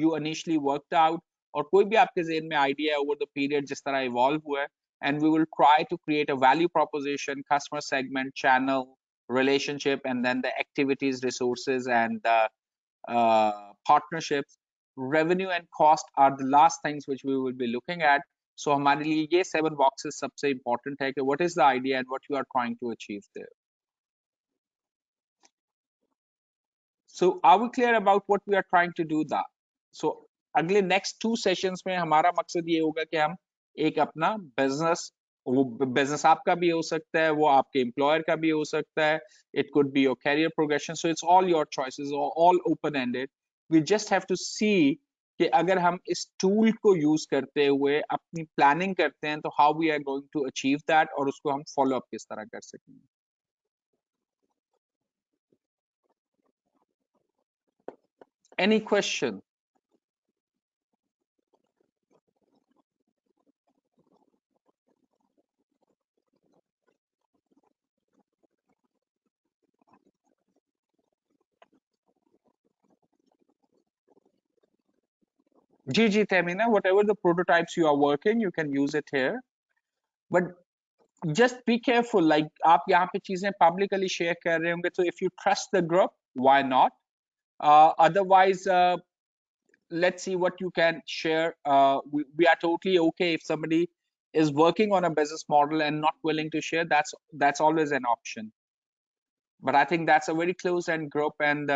you initially worked out, और कोई भी आपके ज़हन में आइडिया है over the period जिस तरह इवॉल्व हुआ है, and we will try to create a value proposition, customer segment, channel, relationship, and then the activities, resources, and partnerships. Revenue and cost are the last things which we will be looking at. So हमारे लिए ये 7 boxes सबसे important है कि what is the idea and what you are trying to achieve there. So are we clear about what we are trying to do that? So अगले next 2 sessions में हमारा मकसद ये होगा कि हम एक अपना business, वो business आपका भी हो सकता है, वो आपके employer का भी हो सकता है, it could be your career progression, so it's all your choices, all open ended. We just have to see कि अगर हम इस टूल को यूज करते हुए अपनी प्लानिंग करते हैं तो how we are going to achieve that और उसको हम फॉलो अप किस तरह कर सकेंगे. Any question? Ji Tamina, whatever the prototypes you are working, you can use it here. But just be careful, like आप यहाँ पे चीजें publicly share कर रहे होंगे, so if you trust the group, why not? Otherwise, let's see what you can share. We are totally okay if somebody is working on a business model and not willing to share. That's always an option. But I think that's a very close-end group, and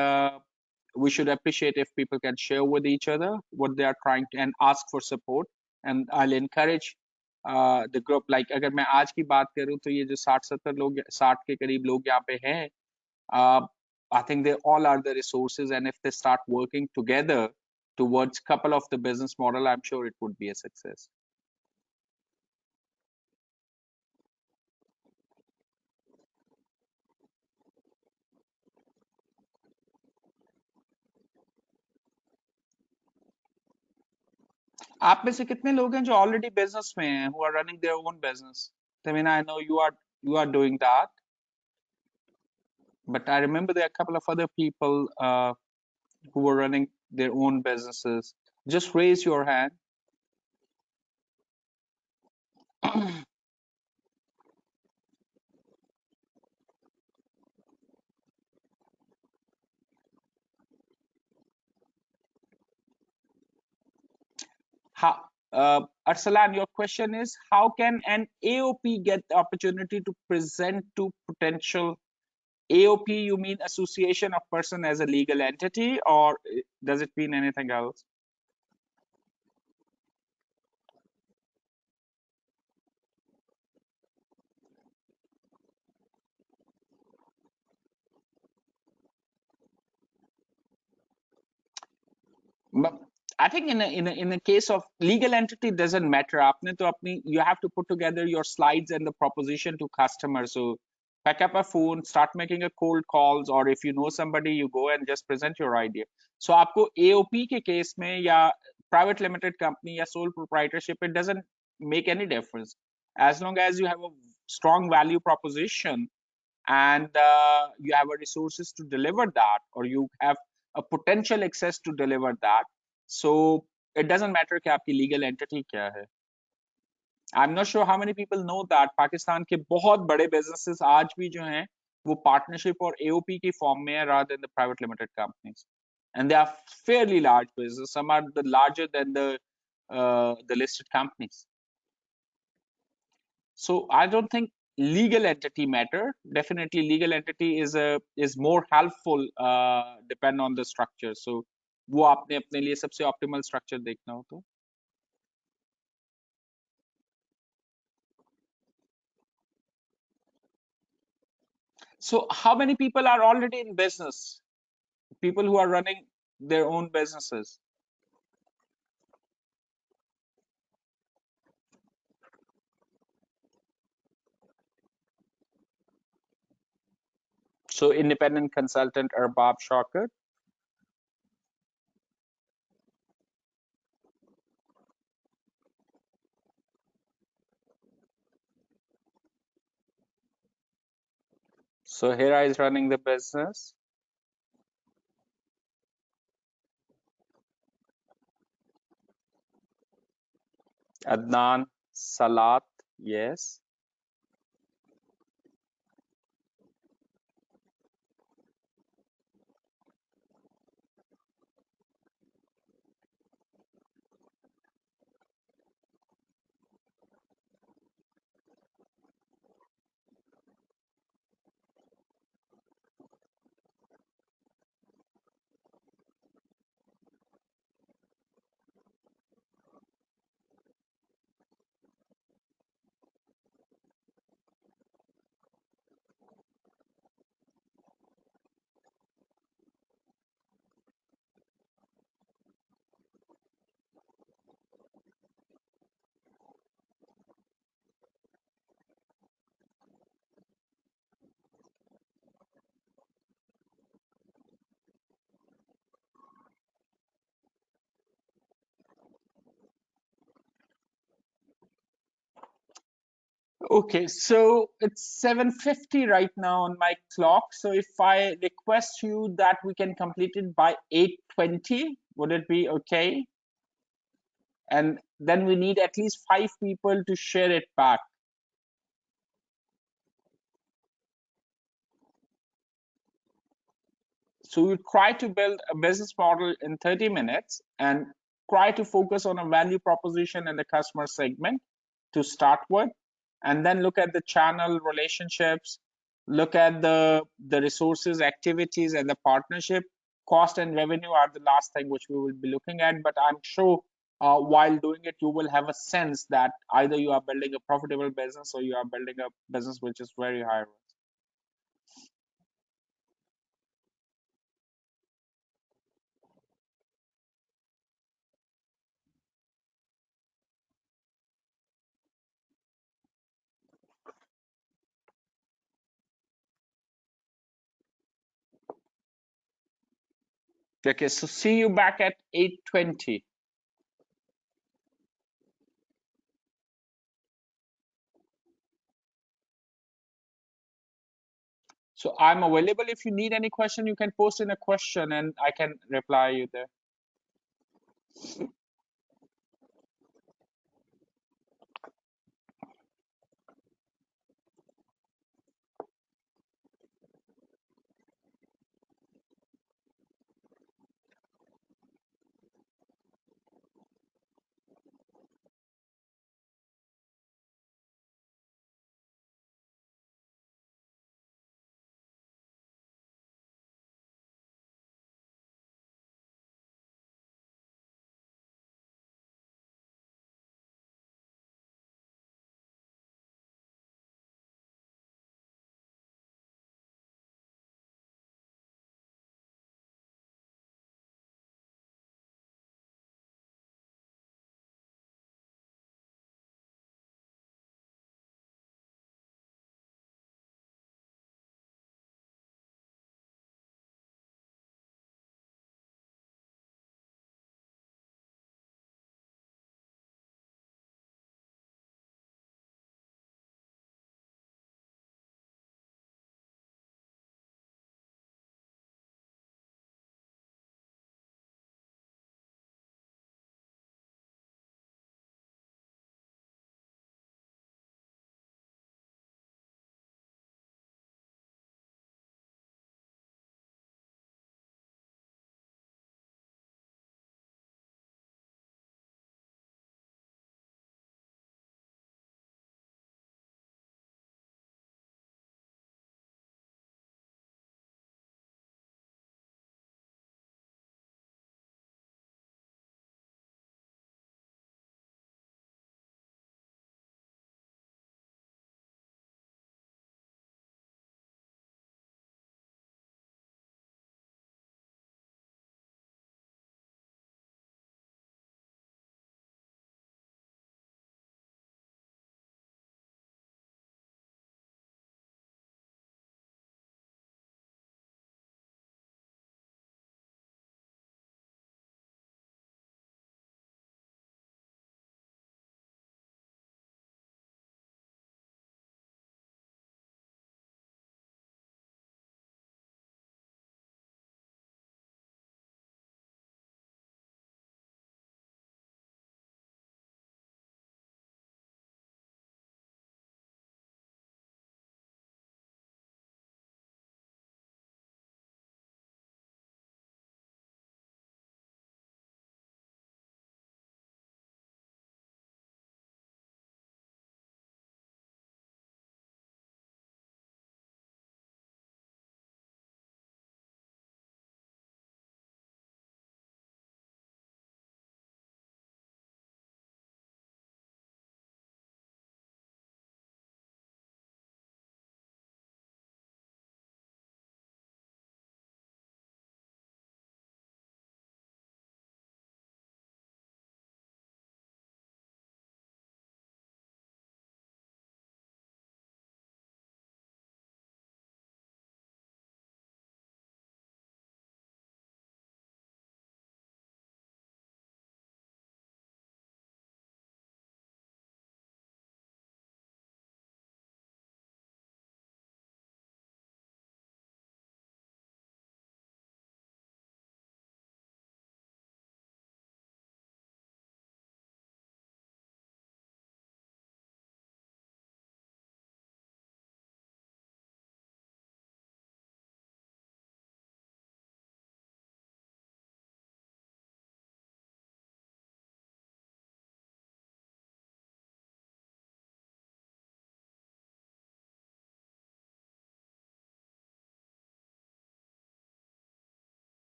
we should appreciate if people can share with each other what they are trying to and ask for support. And I'll encourage the group. Like अगर मैं आज की बात करूँ तो ये जो 60-70 लोग 60 के करीब लोग यहाँ पे हैं, I think they all are the resources, and if they start working together towards couple of the business model, I'm sure it would be a success. आप में से कितने लोग हैं जो already business में हैं, who are running their own business? I mean, I know you are doing that, but I remember there are a couple of other people who were running their own businesses. Just raise your hand. Arsalan, your question is, how can an AOP get the opportunity to present to potential AOP? You mean association of person as a legal entity, or does it mean anything else? But I think in a case of legal entity, doesn't matter. आपने तो अपनी, you have to put together your slides and the proposition to customers. So pick up a phone, start making a cold calls, or if you know somebody, you go and just present your idea. So आपको AOP के case में या private limited company या sole proprietorship, it doesn't make any difference. As long as you have a strong value proposition and you have a resources to deliver that, or you have a potential access to deliver that, so it doesn't matter कि आपकी legal entity क्या है. I'm not sure how many people know that Pakistan के बहुत बड़े businesses आज भी जो हैं वो partnership और AOP की form में है rather than the private limited companies, and they are fairly large businesses. Some are the larger than the listed companies. So I don't think legal entity matter. Definitely legal entity is more helpful depend on the structure. So वो आपने अपने लिए सबसे optimal structure देखना हो तो. So how many people are already in business? People who are running their own businesses. So independent consultant Arbab Shaukat. So Hira is running the business. Adnan Salat, yes. Okay, so it's 7:50 right now on my clock. So if I request you that we can complete it by 8:20, would it be okay? And then we need at least 5 people to share it back. So we try to build a business model in 30 minutes and try to focus on a value proposition and the customer segment to start with, and then look at the channel relationships, look at the resources, activities, and the partnership. Cost and revenue are the last thing which we will be looking at, but I'm sure while doing it, you will have a sense that either you are building a profitable business or you are building a business which is very high risk. Okay, so see you back at 8:20. So I'm available. If you need any question, you can post in a question and I can reply you there.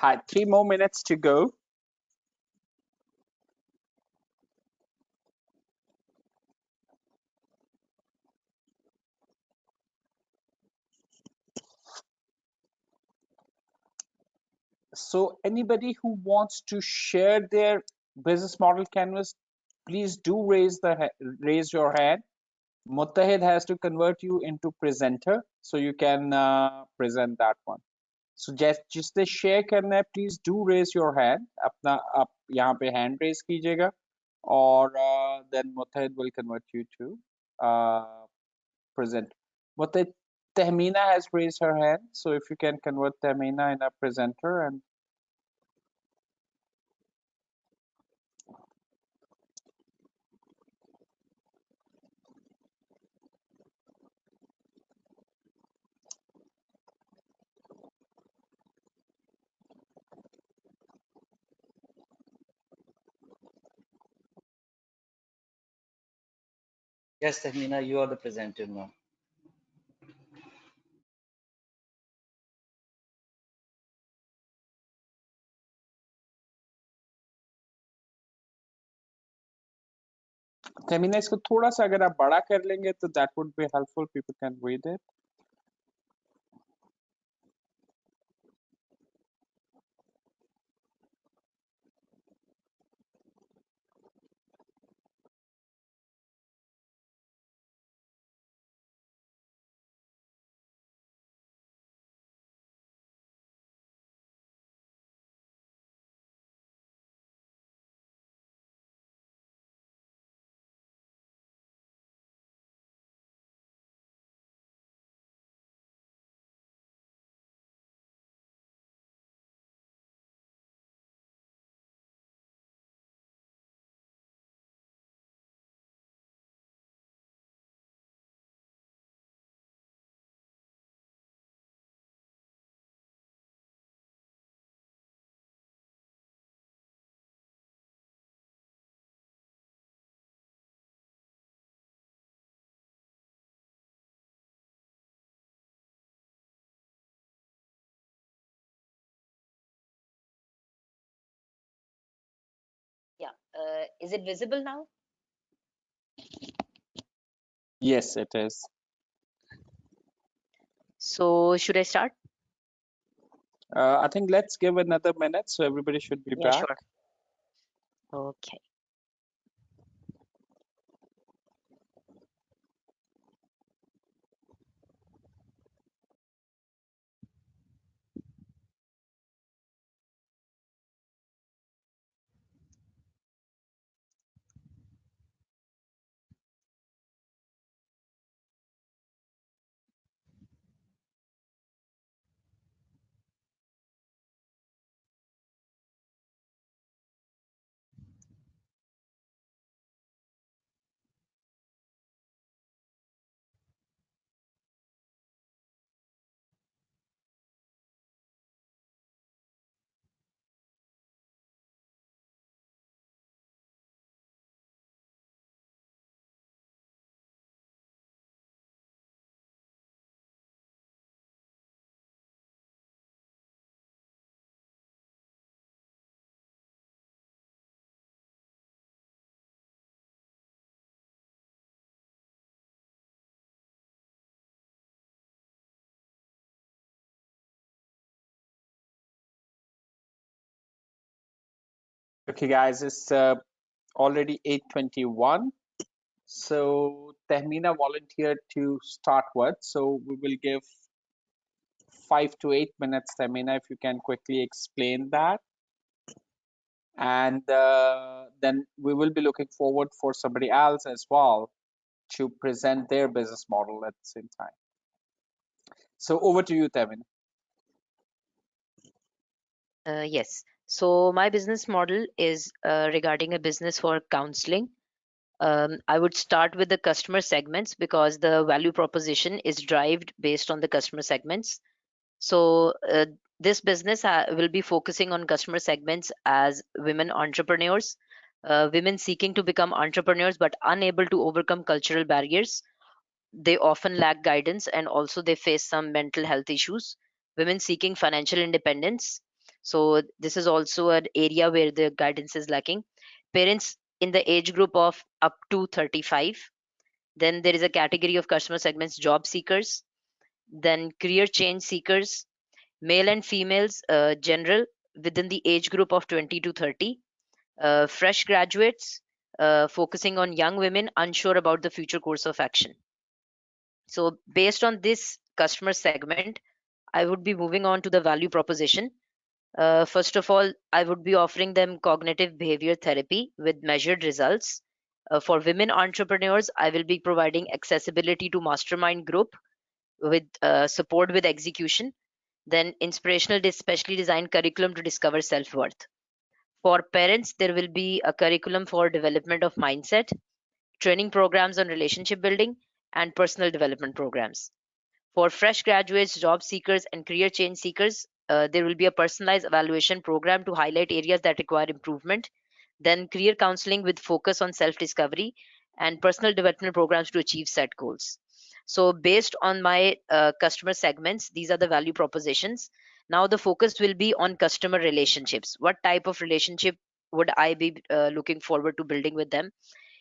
Hi, 3 more minutes to go. So anybody who wants to share their business model canvas, please do raise your hand. Muttahid has to convert you into presenter so you can present that one. So जिसने share करना है, please do raise your hand. अपना आप यहाँ पे hand raise कीजिएगा और then Muttahid will convert you to present. Muttahid, Tehmina has raised her hand, so if you can convert Tehmina in a presenter and Yes, Tahmina, you are the presenter now. Tehmina, इसको थोड़ा सा अगर आप बड़ा कर लेंगे तो that would be helpful. People can read it. Yeah. Is it visible now? Yes, it is. So should I start? I think let's give another minute so everybody should be Yeah, back. sure. Okay. Okay, guys, it's already 8:21. So Tehmina volunteered to start what? So we will give 5 to 8 minutes, Tehmina, if you can quickly explain that. And then we will be looking forward for somebody else as well to present their business model at the same time. So over to you, Tehmina. Yes. So my business model is regarding a business for counseling. I would start with the customer segments because the value proposition is derived based on the customer segments. So this business will be focusing on customer segments as women entrepreneurs, women seeking to become entrepreneurs but unable to overcome cultural barriers. They often lack guidance and also they face some mental health issues. Women seeking financial independence, So this is also an area where the guidance is lacking. Parents in the age group of up to 35. Then there is a category of customer segments: job seekers, then career change seekers, male and females, general within the age group of 20 to 30, fresh graduates, focusing on young women unsure about the future course of action. So based on this customer segment, I would be moving on to the value proposition. First of all, I would be offering them cognitive behavior therapy with measured results. For women entrepreneurs, I will be providing accessibility to mastermind group with support with execution, then inspirational, specially designed curriculum to discover self-worth. For parents, there will be a curriculum for development of mindset, training programs on relationship building, and personal development programs. For fresh graduates, job seekers, and career change seekers, there will be a personalized evaluation program to highlight areas that require improvement, then career counseling with focus on self discovery, and personal development programs to achieve set goals. So, based on my customer segments, these are the value propositions. Now, the focus will be on customer relationships. What type of relationship would I be looking forward to building with them?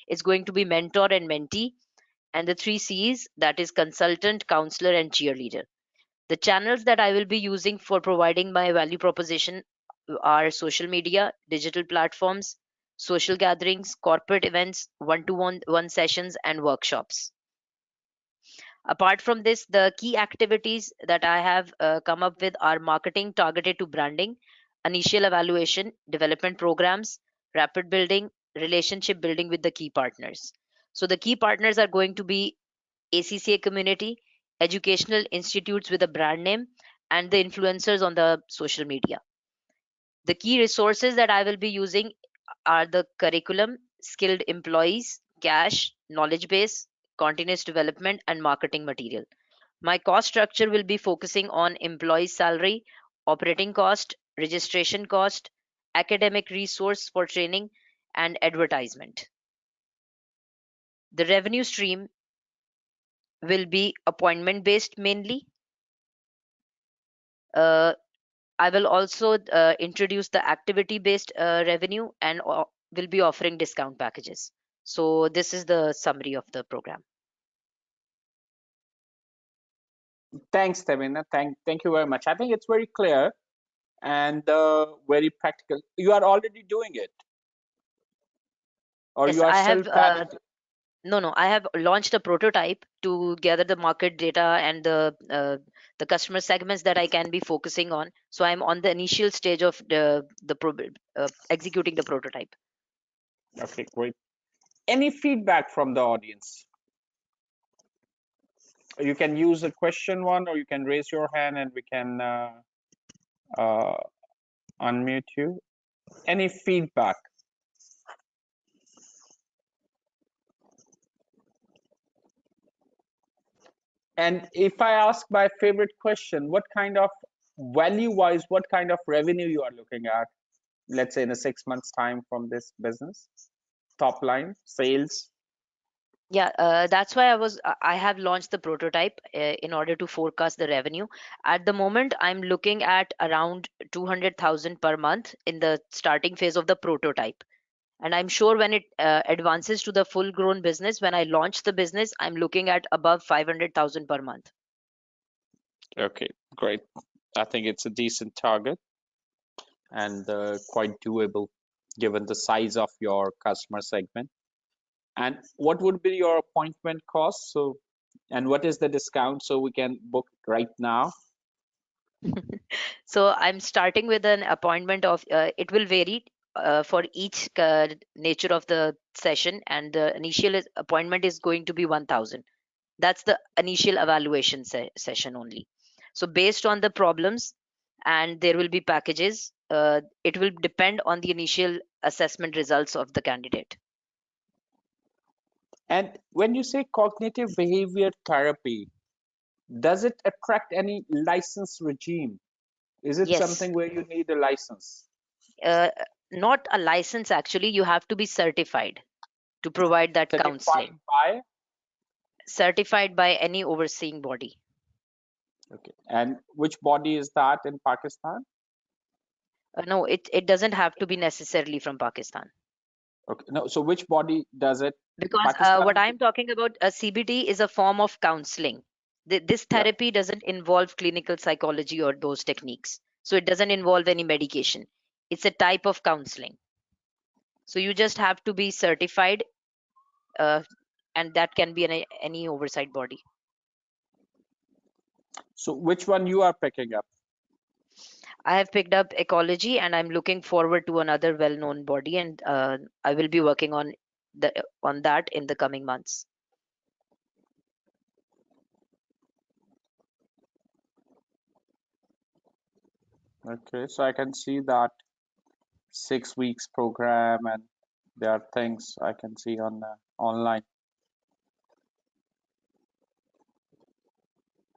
It's going to be mentor and mentee, and the three C's, that is consultant, counselor, and cheerleader. The channels that I will be using for providing my value proposition are social media, digital platforms, social gatherings, corporate events, one sessions, and workshops. Apart from this, the key activities that I have come up with are marketing targeted to branding, initial evaluation, development programs, rapid building, relationship building with the key partners. So the key partners are going to be ACCA community, educational institutes with a brand name, and the influencers on the social media. The key resources that I will be using are the curriculum, skilled employees, cash, knowledge base, continuous development, and marketing material. My cost structure will be focusing on employee salary, operating cost, registration cost, academic resource for training, and advertisement. The revenue stream will be appointment based mainly. Uh, I will also introduce the activity based revenue and will be offering discount packages. So this is the summary of the program. Thanks, Tevin. Thank you very much. I think it's very clear and very practical. You are already doing it, or Yes, you are I still have planning to? no, I have launched a prototype to gather the market data and the customer segments that I can be focusing on. So I'm on the initial stage of executing the prototype. Okay, great. Any feedback from the audience? You can use a question one, or you can raise your hand and we can uh, unmute you. Any feedback? And if I ask my favorite question, what kind of value-wise, what kind of revenue you are looking at, let's say in a 6 months time from this business? Top line, sales? Yeah, that's why I have launched the prototype in order to forecast the revenue. At the moment, I'm looking at around 200,000 per month in the starting phase of the prototype. And I'm sure when it advances to the full grown business, when I launch the business, I'm looking at above 500,000 per month. Okay, great. I think it's a decent target and quite doable given the size of your customer segment. And what would be your appointment cost? So, and what is the discount so we can book right now? So I'm starting with an appointment of, it will vary for each nature of the session, and the initial appointment is going to be 1,000. That's the initial evaluation session only. So based on the problems, and there will be packages, it will depend on the initial assessment results of the candidate. And when you say cognitive behavior therapy, does it attract any license regime? Is it Yes. something where you need a license? uh, Not a license, actually. You have to be certified to provide that Certified counseling. by? Certified by any overseeing body. Okay. And which body is that in Pakistan? No, it doesn't have to be necessarily from Pakistan. Okay. No. So which body does it? Because Pakistan. what I'm talking about, CBT is a form of counseling. This Yeah. therapy doesn't involve clinical psychology or those techniques. So it doesn't involve any medication. It's a type of counseling. So you just have to be certified, uh, and that can be any oversight body. So which one you are picking up? I have picked up ecology, and I'm looking forward to another well-known body, and I will be working on that in the coming months. Okay. So I can see that 6 weeks program, and there are things I can see on online.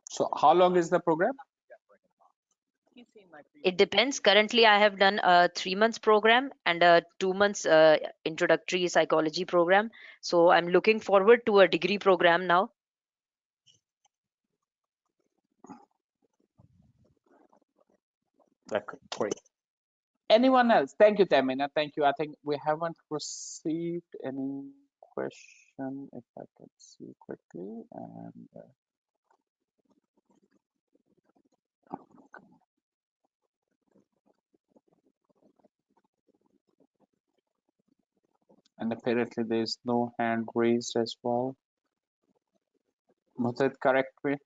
So how long is the program? It depends. Currently, I have done a 3 months program and a 2 months introductory psychology program. So I'm looking forward to a degree program now. Okay, great. Anyone else? Thank you, Tamina. Thank you. I think we haven't received any question, if I can see quickly. And apparently there is no hand raised as well. Was it correct way?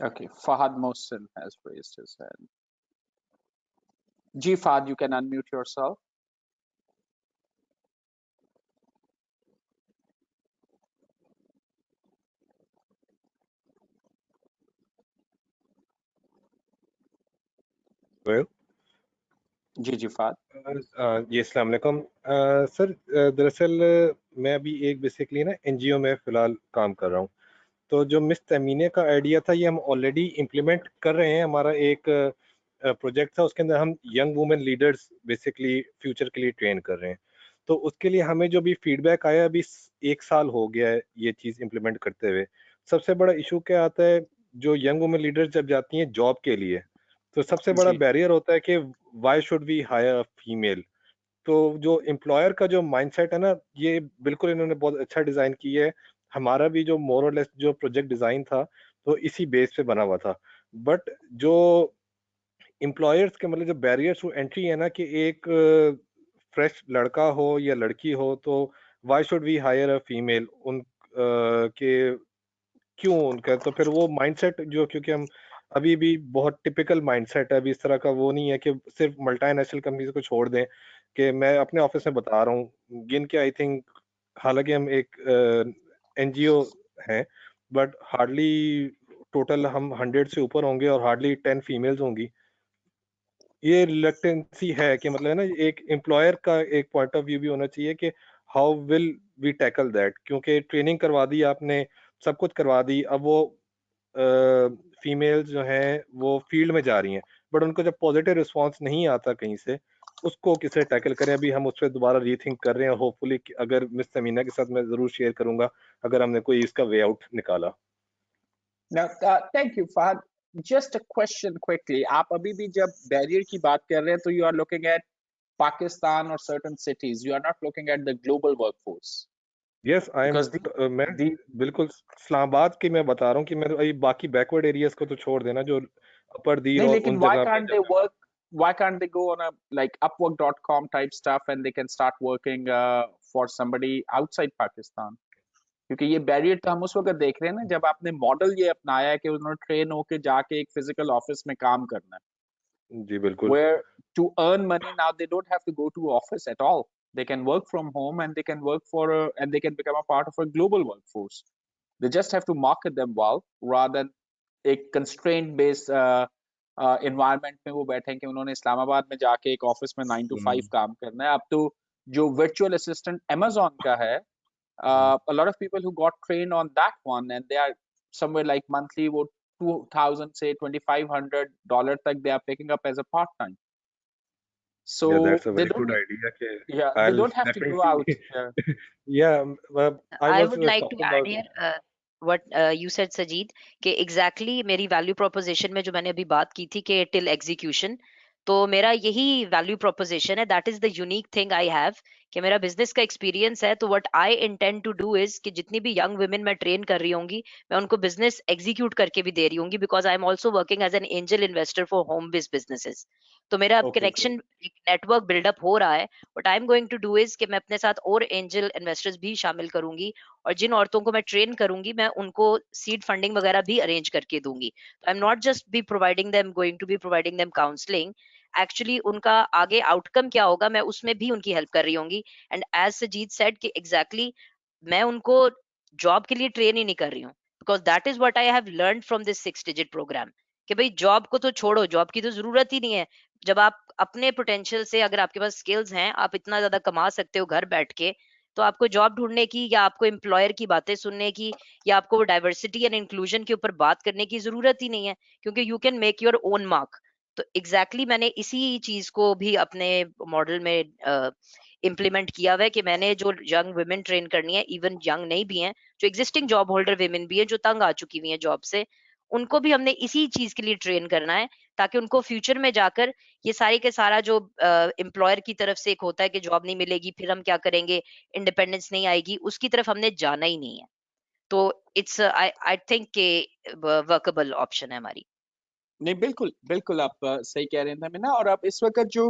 Okay, Fahad Mohsin has raised his hand. G Fahad, you can unmute yourself. Well, G Fahad. जी अस्सलाम वालेकुम sir दरअसल मैं अभी एक basically ना NGO में फ़िलहाल काम कर रहा हूँ तो जो मिस तमीने का आइडिया था ये हम ऑलरेडी इम्प्लीमेंट कर रहे हैं हमारा एक प्रोजेक्ट था उसके अंदर हम young women leaders basically future के लिए ट्रेन कर रहे हैं तो उसके लिए हमें जो भी फीडबैक आया अभी 1 साल हो गया है ये चीज़ इम्प्लीमेंट करते हुए सबसे बड़ा इशू क्या आता है जो यंग वुमेन लीडर्स जब जाती हैं जॉब के लिए तो सबसे बड़ा जी। बैरियर होता है कि why should we hire a female तो जो एम्प्लॉयर का जो माइंडसेट है ना ये बिल्कुल इन्होंने बहुत अच्छा डिजाइन किया है हमारा भी जो मोर और लेस जो प्रोजेक्ट डिजाइन था तो इसी बेस पे बना हुआ था बट जो एम्प्लॉयर्स के मतलब जो बैरियर्स टू एंट्री है ना कि एक फ्रेश लड़का हो या लड़की हो तो why should we hire a female उन के क्यों उनका तो फिर वो माइंडसेट जो क्योंकि हम अभी भी बहुत टिपिकल माइंडसेट है अभी इस तरह का वो नहीं है कि सिर्फ मल्टीनेशनल कंपनीज को छोड़ दें कि मैं अपने ऑफिस में बता रहा हूँ गिन के आई थिंक हालांकि हम एक एनजीओ हैं बट हार्डली टोटल हम 100 से ऊपर होंगे और हार्डली 10 फीमेल्स होंगी ये रिलक्टेंसी है कि मतलब है ना एक एम्प्लॉयर का एक पॉइंट ऑफ व्यू भी होना चाहिए कि how will we tackle that क्योंकि ट्रेनिंग करवा दी आपने सब कुछ करवा दी अब वो फीमेल्स जो हैं वो फील्ड में जा रही हैं बट उनको जब पॉजिटिव रिस्पांस नहीं आता कहीं से उसको किसे टैकल करें अभी हम उस पर दोबारा रीथिंक कर रहे हैं होपफुली अगर मिस समीना के साथ मैं जरूर शेयर करूंगा अगर हमने कोई इसका वे आउट निकाला Now, thank you, Fahad. Just a question quickly. आप अभी भी जब बैरियर की बात कर रहे हैं तो you are looking at Pakistan or certain cities. You are not looking at the global workforce. Yes I am Because मैं बिल्कुल इस्लामाबाद की मैं बता रहा हूँ कि मैं बाकी बैकवर्ड एरियाज को तो छोड़ देना जो अपर दीर नहीं और लेकिन उन why जगह पे can't they work? Why can't they go on a like Upwork.com type stuff and they can start working for somebody outside Pakistan? क्योंकि ये बैरियर तो हम उस वक्त देख रहे हैं ना जब आपने मॉडल ये अपनाया है कि उन्होंने ट्रेन होके जाके एक फिजिकल ऑफिस में काम करना है जी बिल्कुल where to earn money now they don't have to go to office at all they can work from home and they can work for and they can become a part of a global workforce they just have to market them well rather than एक constraint based environment में वो बैठे कि उन्होंने इस्लामाबाद में जाके एक office में 9 to 5 काम करना है अब तो जो virtual assistant Amazon का है a lot of people who got trained on that one and they are somewhere like monthly वो 2000 say $2500 तक they are picking up as a part time so yeah that's a they very don't good idea कि yeah they I'll don't have to go out definitely yeah I I was would like to talking add about here what you said, Sajid, कि exactly मेरी value proposition में जो मैंने अभी बात की थी कि till execution. तो मेरा यही वैल्यू प्रोपोजिशन है, that is the unique thing I have, कि मेरा बिजनेस का एक्सपीरियंस है। तो what I intend to do is कि जितनी भी यंग वुमेन मैं ट्रेन कर रही होंगी, मैं उनको बिजनेस एग्जीक्यूट करके भी दे रही होंगी, because I am also working as an angel investor for home based businesses. तो मेरा अब Okay, great. कनेक्शन, एक नेटवर्क बिल्डअप हो रहा है। What I am going to do is कि मैं अपने साथ और एंजल इन्वेस्टर्स भी शामिल करूंगी, और जिन औरतों को मैं ट्रेन करूंगी, मैं उनको सीड फंडिंग वगैरह भी अरेंज करके दूंगी। तो I am not just be providing them, going to be providing them counselling, actually उनका आगे आउटकम क्या होगा, मैं उसमें भी उनकी हेल्प कर रही होंगी। एंड एज सजीद सेड कि एग्जैक्टली मैं उनको जॉब के लिए ट्रेन ही नहीं कर रही हूँ, because that is what I have learn from this 6 digit programme, कि भाई जॉब को तो छोड़ो, जॉब की तो जरूरत ही नहीं है। जब आप अपने पोटेंशियल से, अगर आपके पास स्किल्स हैं, आप इतना ज्यादा कमा सकते हो घर बैठ के, तो आपको जॉब ढूंढने की, या आपको एम्प्लॉयर की बातें सुनने की, या आपको डाइवर्सिटी एंड इंक्लूजन के ऊपर बात करने की जरूरत ही नहीं है, क्योंकि you can make your own mark. तो एग्जैक्टली मैंने इसी चीज को भी अपने मॉडल में इम्प्लीमेंट किया हुआ है, कि मैंने जो यंग वुमेन ट्रेन करनी है, इवन यंग नहीं भी हैं, जो एग्जिस्टिंग जॉब होल्डर वुमेन भी है, जो तंग आ चुकी हुई हैं जॉब से, उनको भी हमने इसी चीज के लिए ट्रेन करना है, ताकि उनको फ्यूचर में जाकर ये सारी के सारा जो एम्प्लॉयर की तरफ से एक होता है कि जॉब नहीं मिलेगी, फिर हम क्या करेंगे, इंडिपेंडेंस नहीं आएगी, उसकी तरफ हमने जाना ही नहीं है। तो इट्स आई आई थिंक के वर्कबल ऑप्शन है हमारी। नहीं, बिल्कुल बिल्कुल आप सही कह रहे हैं तमीना। और अब इस वक्त जो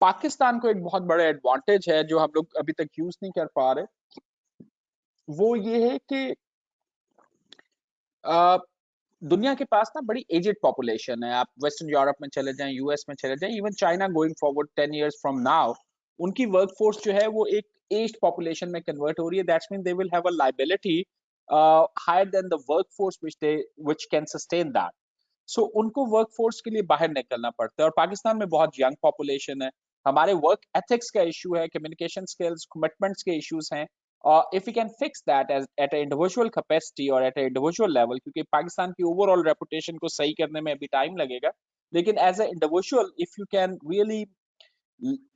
पाकिस्तान को एक बहुत बड़ा एडवांटेज है जो हम लोग अभी तक यूज नहीं कर पा रहे, वो ये है कि अ, दुनिया के पास ना बड़ी एजेड पॉपुलेशन है। आप वेस्टर्न यूरोप में चले जाएं, यूएस में चले जाएं, even China going forward 10 years from now, उनकी वर्कफोर्स जो है वो एक एज्ड पॉपुलेशन में कन्वर्ट हो रही है। That's mean they will have a liability hire then the workforce which can sustain that. So उनको वर्कफोर्स के लिए बाहर निकलना पड़ता है। और पाकिस्तान में बहुत यंग पॉपुलेशन है, हमारे वर्क एथिक्स का इशू है, कम्युनिकेशन स्किल्स, कमिटमेंट्स के इश्यूज हैं। If you can fix that as at a individual capacity और एट ए इंडिविजुअल लेवल, क्योंकि पाकिस्तान की ओवरऑल रेपुटेशन को सही करने में अभी टाइम लगेगा, लेकिन as a individual if you can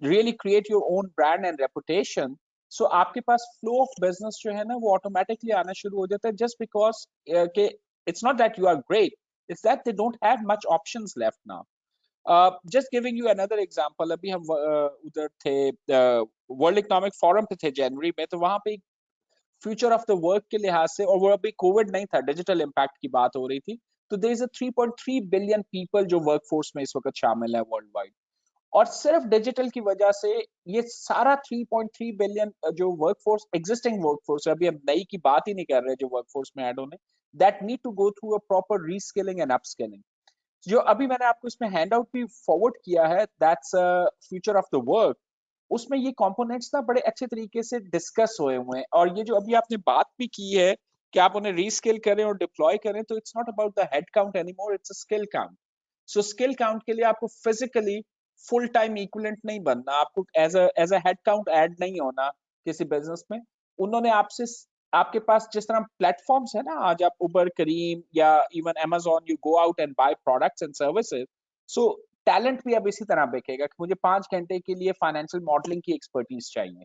really create your own brand and reputation, so आपके पास फ्लो ऑफ बिजनेस जो है ना वो ऑटोमेटिकली आना शुरू हो जाता है, जस्ट बिकॉज के it's not that you are great, it's that they don't have much options left now. Just giving you another example, अभी हम उधर थे वर्ल्ड इकोनॉमिक फोरम पे थे जनवरी में, तो वहां पे फ्यूचर ऑफ द वर्क के लिहाज से, और वो अभी कोविड नहीं था, डिजिटल इम्पैक्ट की बात हो रही थी, तो there is a 3.3 billion people जो वर्कफोर्स में इस वक्त शामिल है वर्ल्ड वाइड। और सिर्फ डिजिटल की वजह से ये सारा 3.3 बिलियन जो वर्कफोर्स, एग्जिस्टिंग वर्कफोर्स, अभी हम नई की बात ही नहीं कर रहे जो वर्कफोर्स में ऐड होने, that need to go through a proper reskilling and upskilling. जो अभी मैंने आपको इसमें हैंड आउट भी फॉरवर्ड किया है, that's future of the work, उसमें ये कंपोनेंट्स ना बड़े अच्छे तरीके से डिस्कस हुए हैं। और ये जो अभी आपने बात भी की है कि आप उन्हें रीस्केल करें और डिप्लॉय करें, तो it's not about the head count anymore, it's a skill count. So skill count के लिए आपको फिजिकली फुल टाइम इक्विवेलेंट नहीं बनना, आपको as a head count add नहीं होना किसी बिजनेस में। उन्होंने आपसे, आपके पास जिस तरह प्लेटफॉर्म्स है ना, आज आप उबर, करीम या even Amazon, you go out and buy products and services, so talent भी अब इसी तरह बिकेगा कि मुझे 5 घंटे के लिए फाइनेंशियल मॉडलिंग की एक्सपर्टीज चाहिए,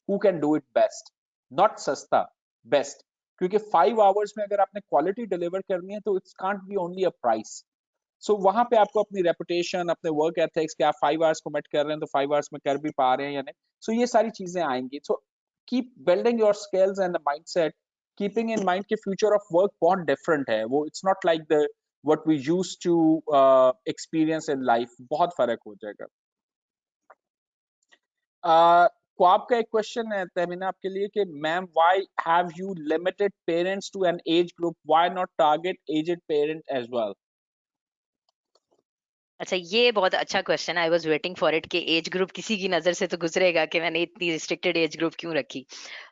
who can do it best, not सस्ता, बेस्ट। क्योंकि 5 hours में अगर आपने क्वालिटी डिलीवर करनी है तो it's can't be only a price. So वहां पे आपको अपनी रेपुटेशन, अपने वर्क एथिक्स, कि आप 5 hours कमिट कर रहे हैं तो 5 hours में कर भी पा रहे हैं या नहीं, सो ये सारी चीजें आएंगी। So keep building your skills and mindset, keeping in mind कि फ्यूचर ऑफ वर्क बहुत डिफरेंट है, वो it's not like the what we used to experience in life, बहुत फर्क हो जाएगा। ख्वाब का एक क्वेश्चन है तहमीना आपके लिए कि ma'am, why have you limited parents to an age group, why not target aged parent as well? अच्छा, ये बहुत अच्छा क्वेश्चन है। I was waiting for it कि एज ग्रुप किसी की नजर से तो गुजरेगा कि मैंने इतनी रिस्ट्रिक्टेड एज ग्रुप क्यों रखी।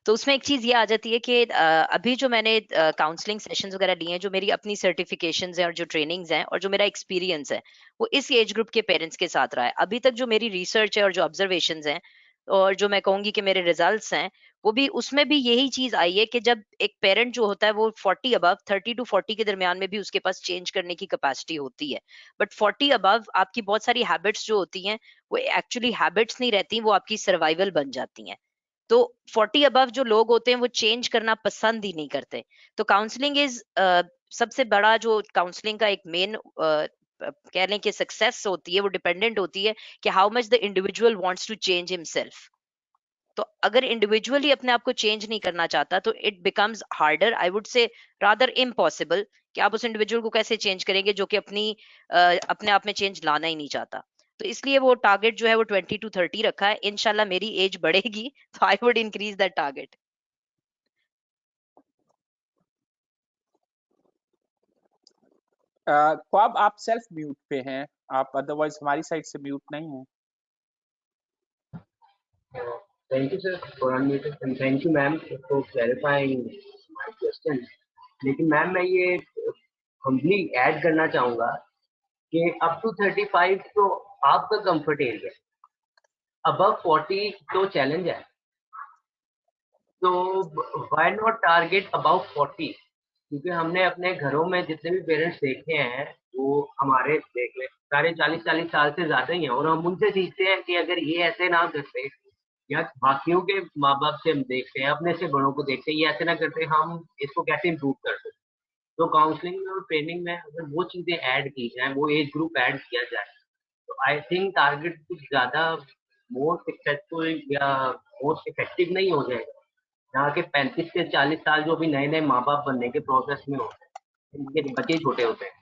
तो उसमें एक चीज ये आ जाती है कि अभी जो मैंने काउंसलिंग सेशंस वगैरह लिए हैं, जो मेरी अपनी सर्टिफिकेशंस हैं और जो ट्रेनिंग्स हैं और जो मेरा एक्सपीरियंस है, वो इस एज ग्रुप के पेरेंट्स के साथ रहा है। अभी तक जो मेरी रिसर्च है और जो ऑब्जर्वेशंस हैं और जो मैं कहूंगी कि मेरे रिजल्ट्स हैं, वो भी, उसमें भी यही चीज आई है कि जब एक पेरेंट जो होता है वो 40 अबव, 30 to 40 के दरमियान में भी उसके पास चेंज करने की कैपेसिटी होती है। बट 40 अबव आपकी बहुत सारी हैबिट्स जो होती हैं, वो एक्चुअली हैबिट्स नहीं रहती, वो आपकी सर्वाइवल बन जाती हैं। तो 40 अबव जो लोग होते हैं वो चेंज करना पसंद ही नहीं करते। तो काउंसलिंग इज सबसे बड़ा, जो काउंसलिंग का एक मेन कह लें कि सक्सेस होती है वो डिपेंडेंट होती है कि how much the individual wants to change himself. तो अगर इंडिविजुअली अपने आप को चेंज नहीं करना चाहता तो it becomes harder, I would से रादर इम्पॉसिबल, कि आप उस इंडिविजुअल को कैसे चेंज करेंगे जो कि अपने आप में चेंज लाना ही नहीं चाहता। तो इसलिए वो टारगेट जो है वो 20 to 30 रखा है। इंशाल्लाह मेरी एज बढ़ेगी तो I would increase that target. ख्वाब आप सेल्फ म्यूट पे हैं, आप अदरवाइज हमारी साइड से म्यूट नहीं है। Thank you, sir, for unmuting, and thank you, ma'am, for clarifying my question. लेकिन मैम मैं ये humbly ऐड करना चाहूँगा कि up to 35 तो आपका comfort area है, above 40 तो challenge है, तो why not target above 40? क्योंकि हमने अपने घरों में जितने भी पेरेंट्स देखे हैं वो हमारे देख ले सारे 40-40 साल से ज्यादा ही हैं, और हम उनसे सीखते हैं कि अगर ये ऐसे ना करते या बाकियों के माँ बाप से हम देखते हैं, अपने से बड़ों को देखते हैं, ये ऐसे ना करते, हम इसको कैसे इम्प्रूव कर सकते। तो काउंसलिंग में और ट्रेनिंग में अगर वो चीजें ऐड की जाए, वो एज ग्रुप ऐड किया जाए, तो आई थिंक टारगेट कुछ ज्यादा मोर सक्सेसफुल या मोस्ट इफेक्टिव नहीं हो जाएगा। जहाँ के 35 से 40 साल जो अभी नए नए माँ बाप बनने के प्रोसेस में होते हैं, इनके बच्चे छोटे होते हैं।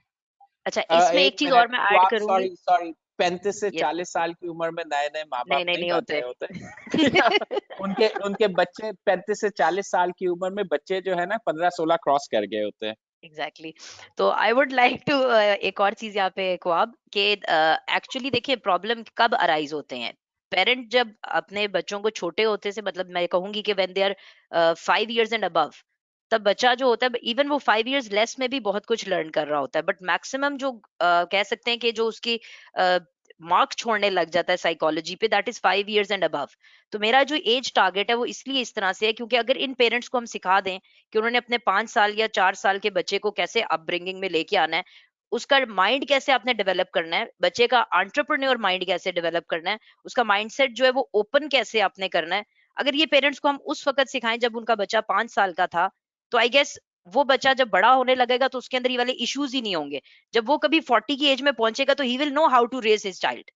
अच्छा, इसमें एक एक चीज मिनट, और मैं ऐड करूंगी। सॉरी सॉरी, 35 से यस, 40 साल की उम्र में नए नए माँ बाप नहीं नहीं नहीं नहीं बन होते। रहे होते उनके उनके बच्चे 35 से 40 साल की उम्र में बच्चे जो है ना 15-16 क्रॉस कर गए होते हैं। एग्जैक्टली तो आई वुड लाइक टू एक और चीज यहाँ पे ख्वाब के एक्चुअली देखिए प्रॉब्लम कब अराइज होते हैं। पेरेंट जब अपने बच्चों को छोटे होते से, मतलब मैं कहूंगी कि when they are 5 years and above, तब बच्चा जो होता है इवन वो 5 years लेस में भी बहुत कुछ लर्न कर रहा होता है, बट मैक्सिमम जो कह सकते हैं कि जो उसकी मार्क छोड़ने लग जाता है साइकोलॉजी पे, that is 5 years and above. तो मेरा जो एज टारगेट है वो इसलिए इस तरह से है क्योंकि अगर इन पेरेंट्स को हम सिखा दें कि उन्होंने अपने 5 साल या 4 साल के बच्चे को कैसे अपब्रिंगिंग में लेके आना है, उसका माइंड कैसे आपने डेवलप करना है, बच्चे का एंटरप्रेन्योर माइंड कैसे डेवलप करना है, उसका माइंडसेट जो है वो ओपन कैसे आपने करना है, अगर ये पेरेंट्स को हम उस वक्त सिखाएं जब उनका बच्चा 5 साल का था, तो आई गेस वो बच्चा जब बड़ा होने लगेगा तो उसके अंदर ये वाले इश्यूज ही नहीं होंगे। जब वो कभी 40 की एज में पहुंचेगा तो he will know how to raise his child,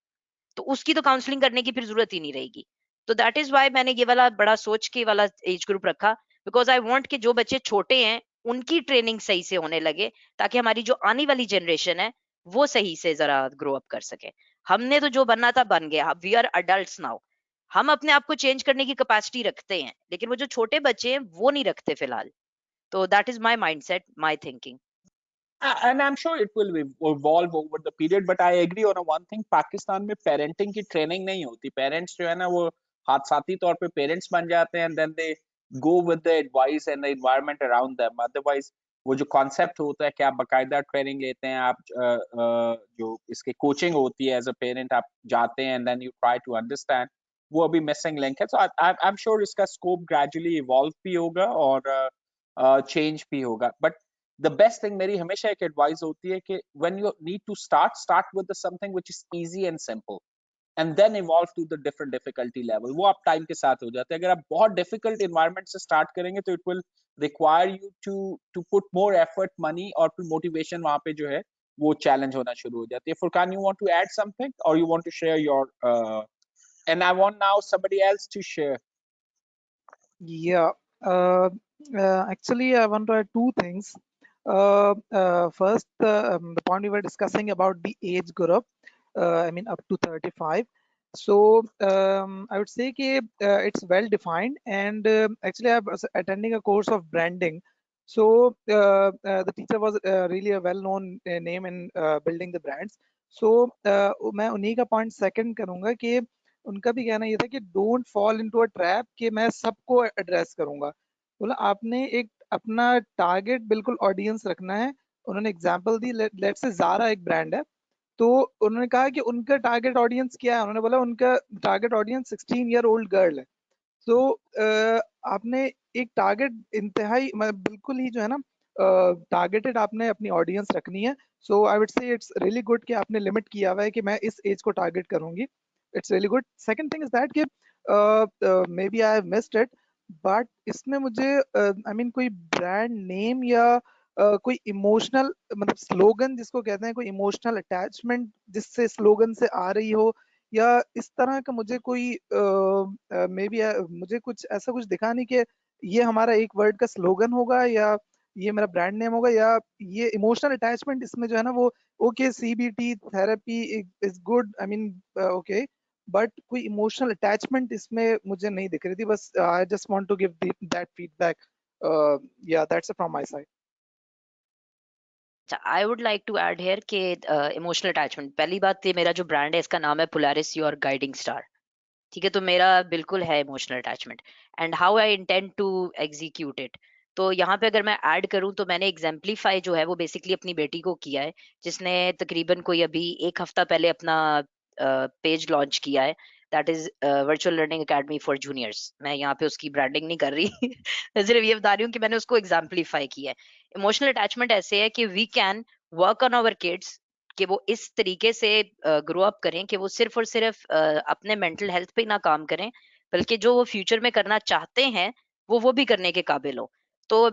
तो उसकी तो काउंसलिंग करने की फिर जरूरत ही नहीं रहेगी। तो दैट इज वाई मैंने ये वाला बड़ा सोच के वाला एज ग्रुप रखा, बिकॉज आई वांट कि जो बच्चे छोटे हैं उनकी ट्रेनिंग सही से होने लगे, ताकि हमारी जो आने वाली जनरेशन है वो सही से जरा ग्रो अप कर सके। हमने तो जो बनना था बन गया, वी आर अडल्ट्स नाउ। हम अपने आप को चेंज करने की कैपेसिटी रखते हैं, लेकिन वो जो छोटे बच्चे हैं वो नहीं रखते फिलहाल। तो that is my mind set, my thinking. And I'm sure it will evolve over the period, but I agree on one thing, Pakistan में पेरेंटिंग की ट्रेनिंग नहीं होती। पेरेंट्स जो है ना वो हादसाती तौर पे पेरेंट्स बन जाते हैं, and then they go with the advice and the environment around them. Otherwise वो जो कॉन्सेप्ट होता है कि आप बकायदा ट्रेनिंग लेते हैं, आप जो इसके कोचिंग होती है एज अ पेरेंट, आप जाते हैं and then you try to understand, वो अभी मिसिंग लिंक है। So I'm sure इसका स्कोप ग्रेजुअली इवॉल्व भी होगा और चेंज भी होगा। बट the best thing मेरी हमेशा एक एडवाइस होती है कि when you need to start with the something which is easy and simple and then evolve to the different difficulty level। वो आप टाइम के साथ हो जाते हैं। अगर आप बहुत डिफिकल्ट एनवायरनमेंट से स्टार्ट करेंगे तो it will require you to put more effort, money और फिर मोटिवेशन वहां पे जो है वो चैलेंज होना शुरू हो जाती है। Furkan, you want to add something or you want to share your and I want now somebody else to share. Yeah, actually, I want to add two things. First, the point we were discussing about the age group, I mean, up to 35. So, I would say it's well defined, and actually, I was attending a course of branding. So, the teacher was really a well-known name in building the brands. So, मैं उन्हीं का point second करूँगा कि उनका भी कहना ये था कि don't fall into a trap कि मैं सबको एड्रेस करूंगा। बोला आपने एक अपना टारगेट बिल्कुल ऑडियंस रखना है। उन्होंने example the, let's say Zaara एक ब्रांड है, तो उन्होंने कहा कि उनका टारगेट ऑडियंस क्या है। उन्होंने बोला उनका target audience 16 year old girl है। तो आपने एक टारगेट इंतहाई मतलब बिल्कुल ही जो है ना टारगेटेड आपने अपनी ऑडियंस रखनी है। So I would say it's really good कि आपने लिमिट किया हुआ है कि मैं इस एज को टारगेट करूंगी। It's really good. Second thing is that कि maybe I have missed it, but इसमें मुझे आई मीन कोई ब्रांड नेम या कोई इमोशनल मतलब स्लोगन जिसको कहते हैं, कोई इमोशनल अटैचमेंट जिससे स्लोगन से आ रही हो, या इस तरह का मुझे कोई मे बी मुझे कुछ ऐसा कुछ दिखा नहीं कि ये हमारा एक वर्ड का स्लोगन होगा या ये मेरा ब्रांड नेम होगा, या ये इमोशनल अटैचमेंट इसमें जो है ना वो okay CBT therapy is good, I mean okay, but कोई इमोशनल अटैचमेंट इसमें मुझे नहीं दिख रही थी. बस I just want to give that feedback. Yeah that's from my side. अच्छा, I would like to add here कि इमोशनल अटैचमेंट, पहली बात ये मेरा जो ब्रांड है इसका नाम है पोलारिस योर गाइडिंग स्टार. ठीक है, तो मेरा बिल्कुल है emotional attachment. And how I intend to execute it, तो यहाँ पे अगर मैं ऐड करूँ तो मैंने एग्जाम्पलीफाई जो है वो बेसिकली अपनी बेटी को किया है, जिसने तकरीबन कोई अभी एक हफ्ता पहले अपना पेज लॉन्च किया है. That is virtual learning academy for juniors. मैं यहाँ पे उसकी ब्रांडिंग नहीं कर रही मैं सिर्फ ये बता रही हूँ कि मैंने उसको एग्जाम्पलीफाई किया है. इमोशनल अटैचमेंट ऐसे है कि we can work on our kids, कि वो इस तरीके से ग्रो अप करें कि वो सिर्फ और सिर्फ अपने मेंटल हेल्थ पे ना काम करें, बल्कि जो वो फ्यूचर में करना चाहते हैं वो भी करने के काबिल हो. तो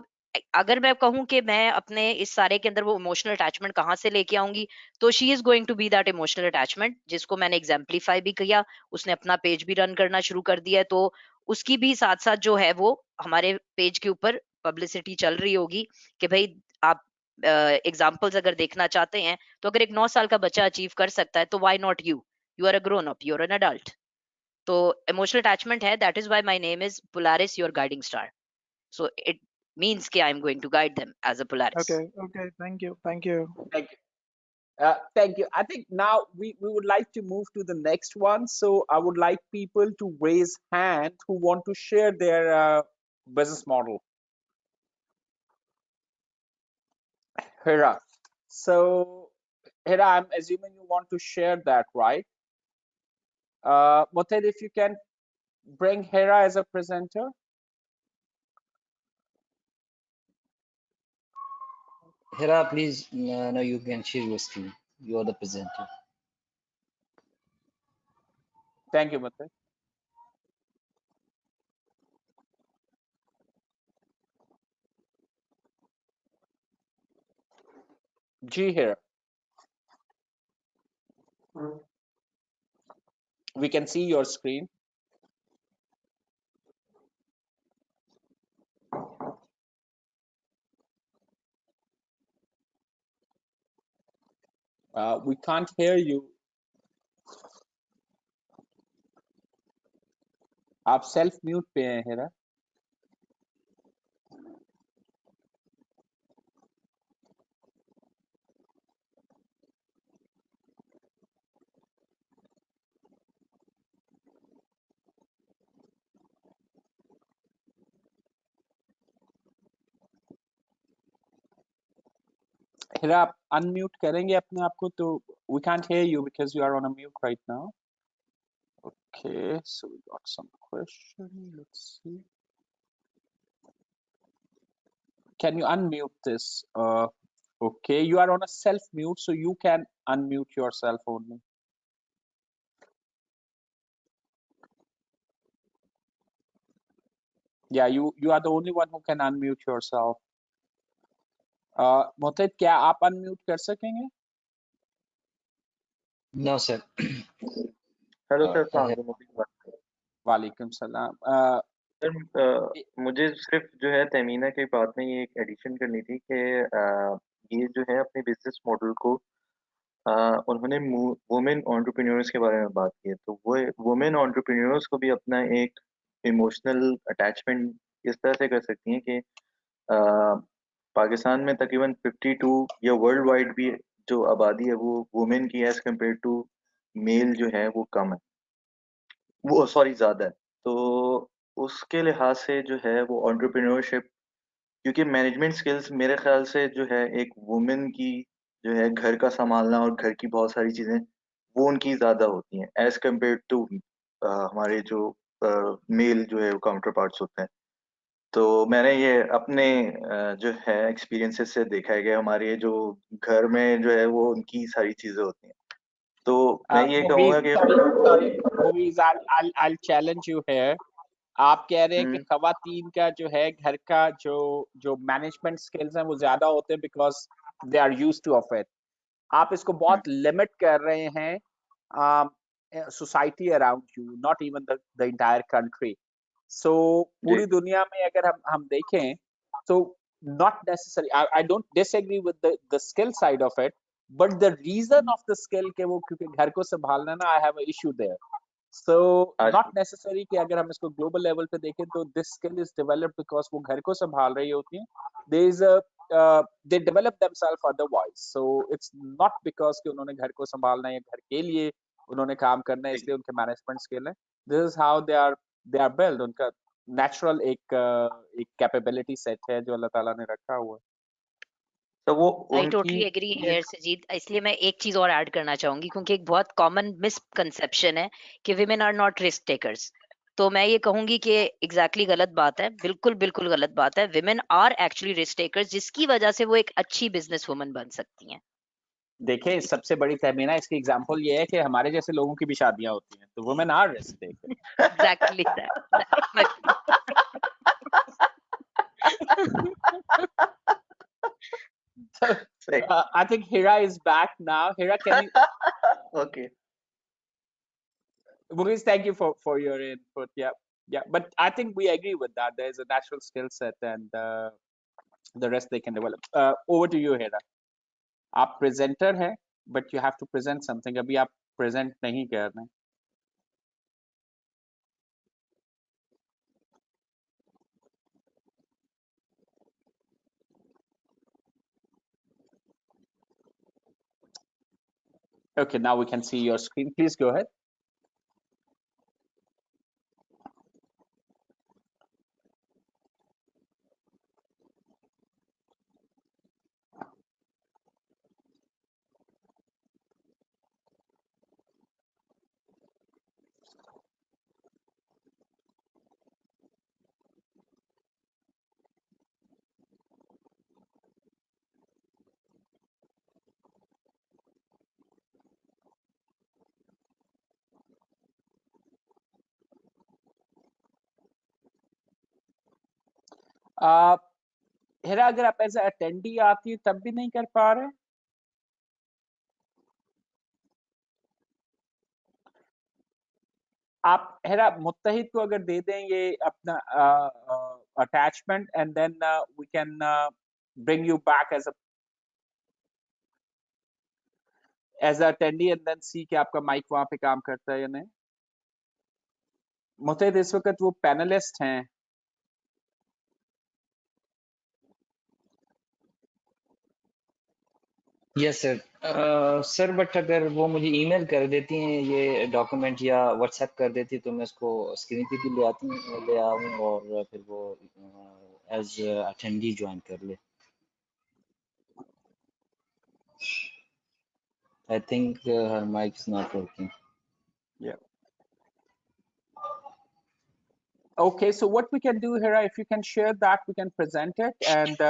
अगर मैं कहूँ कि मैं अपने इस सारे के अंदर वो इमोशनल अटैचमेंट कहाँ से लेके आऊंगी, तो she is going to be that emotional attachment जिसको मैंने एग्जाम्पलीफाई भी किया. उसने अपना पेज भी रन करना शुरू कर दिया है, तो उसकी भी साथ साथ जो है वो हमारे पेज के ऊपर पब्लिसिटी चल रही होगी कि भाई आप एग्जाम्पल्स अगर देखना चाहते हैं, तो अगर एक 9 साल का बच्चा अचीव कर सकता है तो why not you, you are a grown up, you are an adult. तो इमोशनल अटैचमेंट है, that is why my name is Polaris your guiding star. So it means कि I am going to guide them as a Polaris. Okay, okay, thank you, thank you. Thank you. Thank you. I think now we would like to move to the next one. So I would like people to raise hand who want to share their business model. Hira. So Hira, I'm assuming you want to share that, right? Moted, if you can bring Hira as a presenter. Hira, please, now you can share your screen. You are the presenter. Thank you, Moted. Ji Hira. We can see your screen. We can't hear you. आप self mute पे हैं हिरा. हिरा आप unmute करेंगे अपने आप को तो we can't hear you because you are on a mute right now. Okay, so we got some question. Let's see. Can you unmute this? Okay, you are on a self mute, so you can unmute yourself only. Yeah, you are the only one who can unmute yourself. मोहित क्या आप unmute कर सकेंगे? No, sir. Hello sir, वालेकुम सलाम. Sir मुझे सिर्फ जो है तमीना की बात में ये एक एडिशन करनी थी कि ये जो है अपने बिजनेस मॉडल को उन्होंने वुमेन एंटरप्रेन्योर्स के बारे में बात की है, तो वो वुमेन एंटरप्रेन्योर्स को भी अपना एक इमोशनल अटैचमेंट इस तरह से कर सकती हैं कि पाकिस्तान में तकरीबन 52 या वर्ल्ड वाइड भी जो आबादी है वो वुमेन की एज कम्पेयर टू मेल जो है वो कम है, वो सॉरी ज़्यादा है. तो उसके लिहाज से जो है वो एंटरप्रेन्योरशिप, क्योंकि मैनेजमेंट स्किल्स मेरे ख्याल से जो है एक वुमेन की जो है घर का संभालना और घर की बहुत सारी चीज़ें वो उनकी ज़्यादा होती हैं एज कम्पेयर टू हमारे जो मेल जो है वो काउंटर पार्ट्स होते हैं. तो मैंने ये अपने जो है एक्सपीरियंसेस से देखा है कि हमारे ये जो घर में जो है वो उनकी सारी चीज़ें होती हैं. तो मैं ये कहूँगा कि sorry, Movies, I'll challenge you here. आप कह रहे हैं कि हम्म, खवातीन का जो है घर का जो जो मैनेजमेंट स्किल्स हैं वो ज्यादा होते हैं because they are use to of it. आप इसको हम्म, बहुत लिमिट कर रहे हैं society around you, not even the entire country. So जी पूरी दुनिया में अगर हम देखें तो not necessary, I don't disagree with the skill side of it, but the reason of the skill के वो क्योंकि घर को संभालना ना, I have an issue there. So not अच्छा necessary कि अगर हम इसको global level पे देखें तो this skill is developed because वो घर को संभाल रही होती हैं, there is a they develop themselves otherwise, so it's not because कि उन्होंने घर को संभालना है या घर के लिए उन्होंने काम करना है जी। इसलिए उनके मैनेजमेंट स्किल है। This is how they are built, उनका नेचुरल एक कैपेबिलिटी सेट है जो अल्लाह ताला ने रखा हुआ है। तो वो आई उनकी टोटली एग्री ये हेयर सजीद, इसलिए मैं एक चीज और ऐड करना चाहूंगी क्योंकि एक बहुत कॉमन मिसकंसेप्शन है कि women are not risk takers. तो मैं ये कहूंगी कि एग्जैक्टली गलत बात है, बिल्कुल बिल्कुल गलत बात है। Women are actually risk takers जिसकी वजह से वो एक अच्छी बिजनेस वुमन बन सकती हैं। देखिए सबसे बड़ी तहमीना इसकी एग्जांपल ये है कि हमारे जैसे लोगों की भी शादियां होती हैं, तो women are risk taker. Exactly that. So सही I think Hira is back now. Hira, can you okay Mukesh, thank you for your input. Yeah, yeah, but I think we agree with that. There is a natural skill set, and the rest they can develop. Over to you, Hira. आप presenter हैं, but you have to present something. अभी आप present नहीं कर रहे हैं। Okay, now we can see your screen. Please go ahead. हिरा, अगर आप एज अटेंडी आती है तब भी नहीं कर पा रहे? आप हिरा मुत्तहिद को अगर दे दें ये अपना attachment, and then we can bring you back as a attendee and then see कि आपका माइक वहां पे काम करता है या नहीं। मुत्तहिद इस वक्त वो पैनलिस्ट हैं। Yes sir. सर बट अगर वो मुझे ईमेल कर देती हैं ये डॉक्यूमेंट या व्हाट्सएप कर देती तो मैं उसको स्क्रीन पे भी ले आऊँ और फिर वो एज अटेंडी ज्वाइन कर ले। I think her mic is not working. Yeah. Okay, so what we can do here, if you can share that, we can present it. And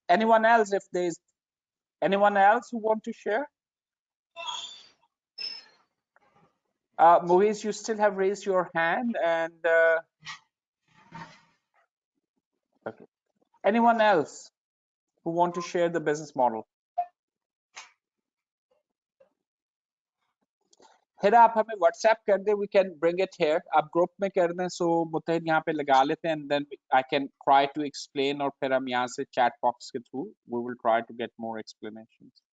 anyone else, if there's anyone else who want to share? Moise, you still have raised your hand, and okay. Anyone else who want to share the business model? Hira, आप हमें WhatsApp कर दे, we can bring it here. आप group में कर दें सो मुत्तहिद यहाँ पे लगा लेते हैं, and then I can try to explain, और फिर हम यहाँ से चैट बॉक्स के through we will try to get more explanations.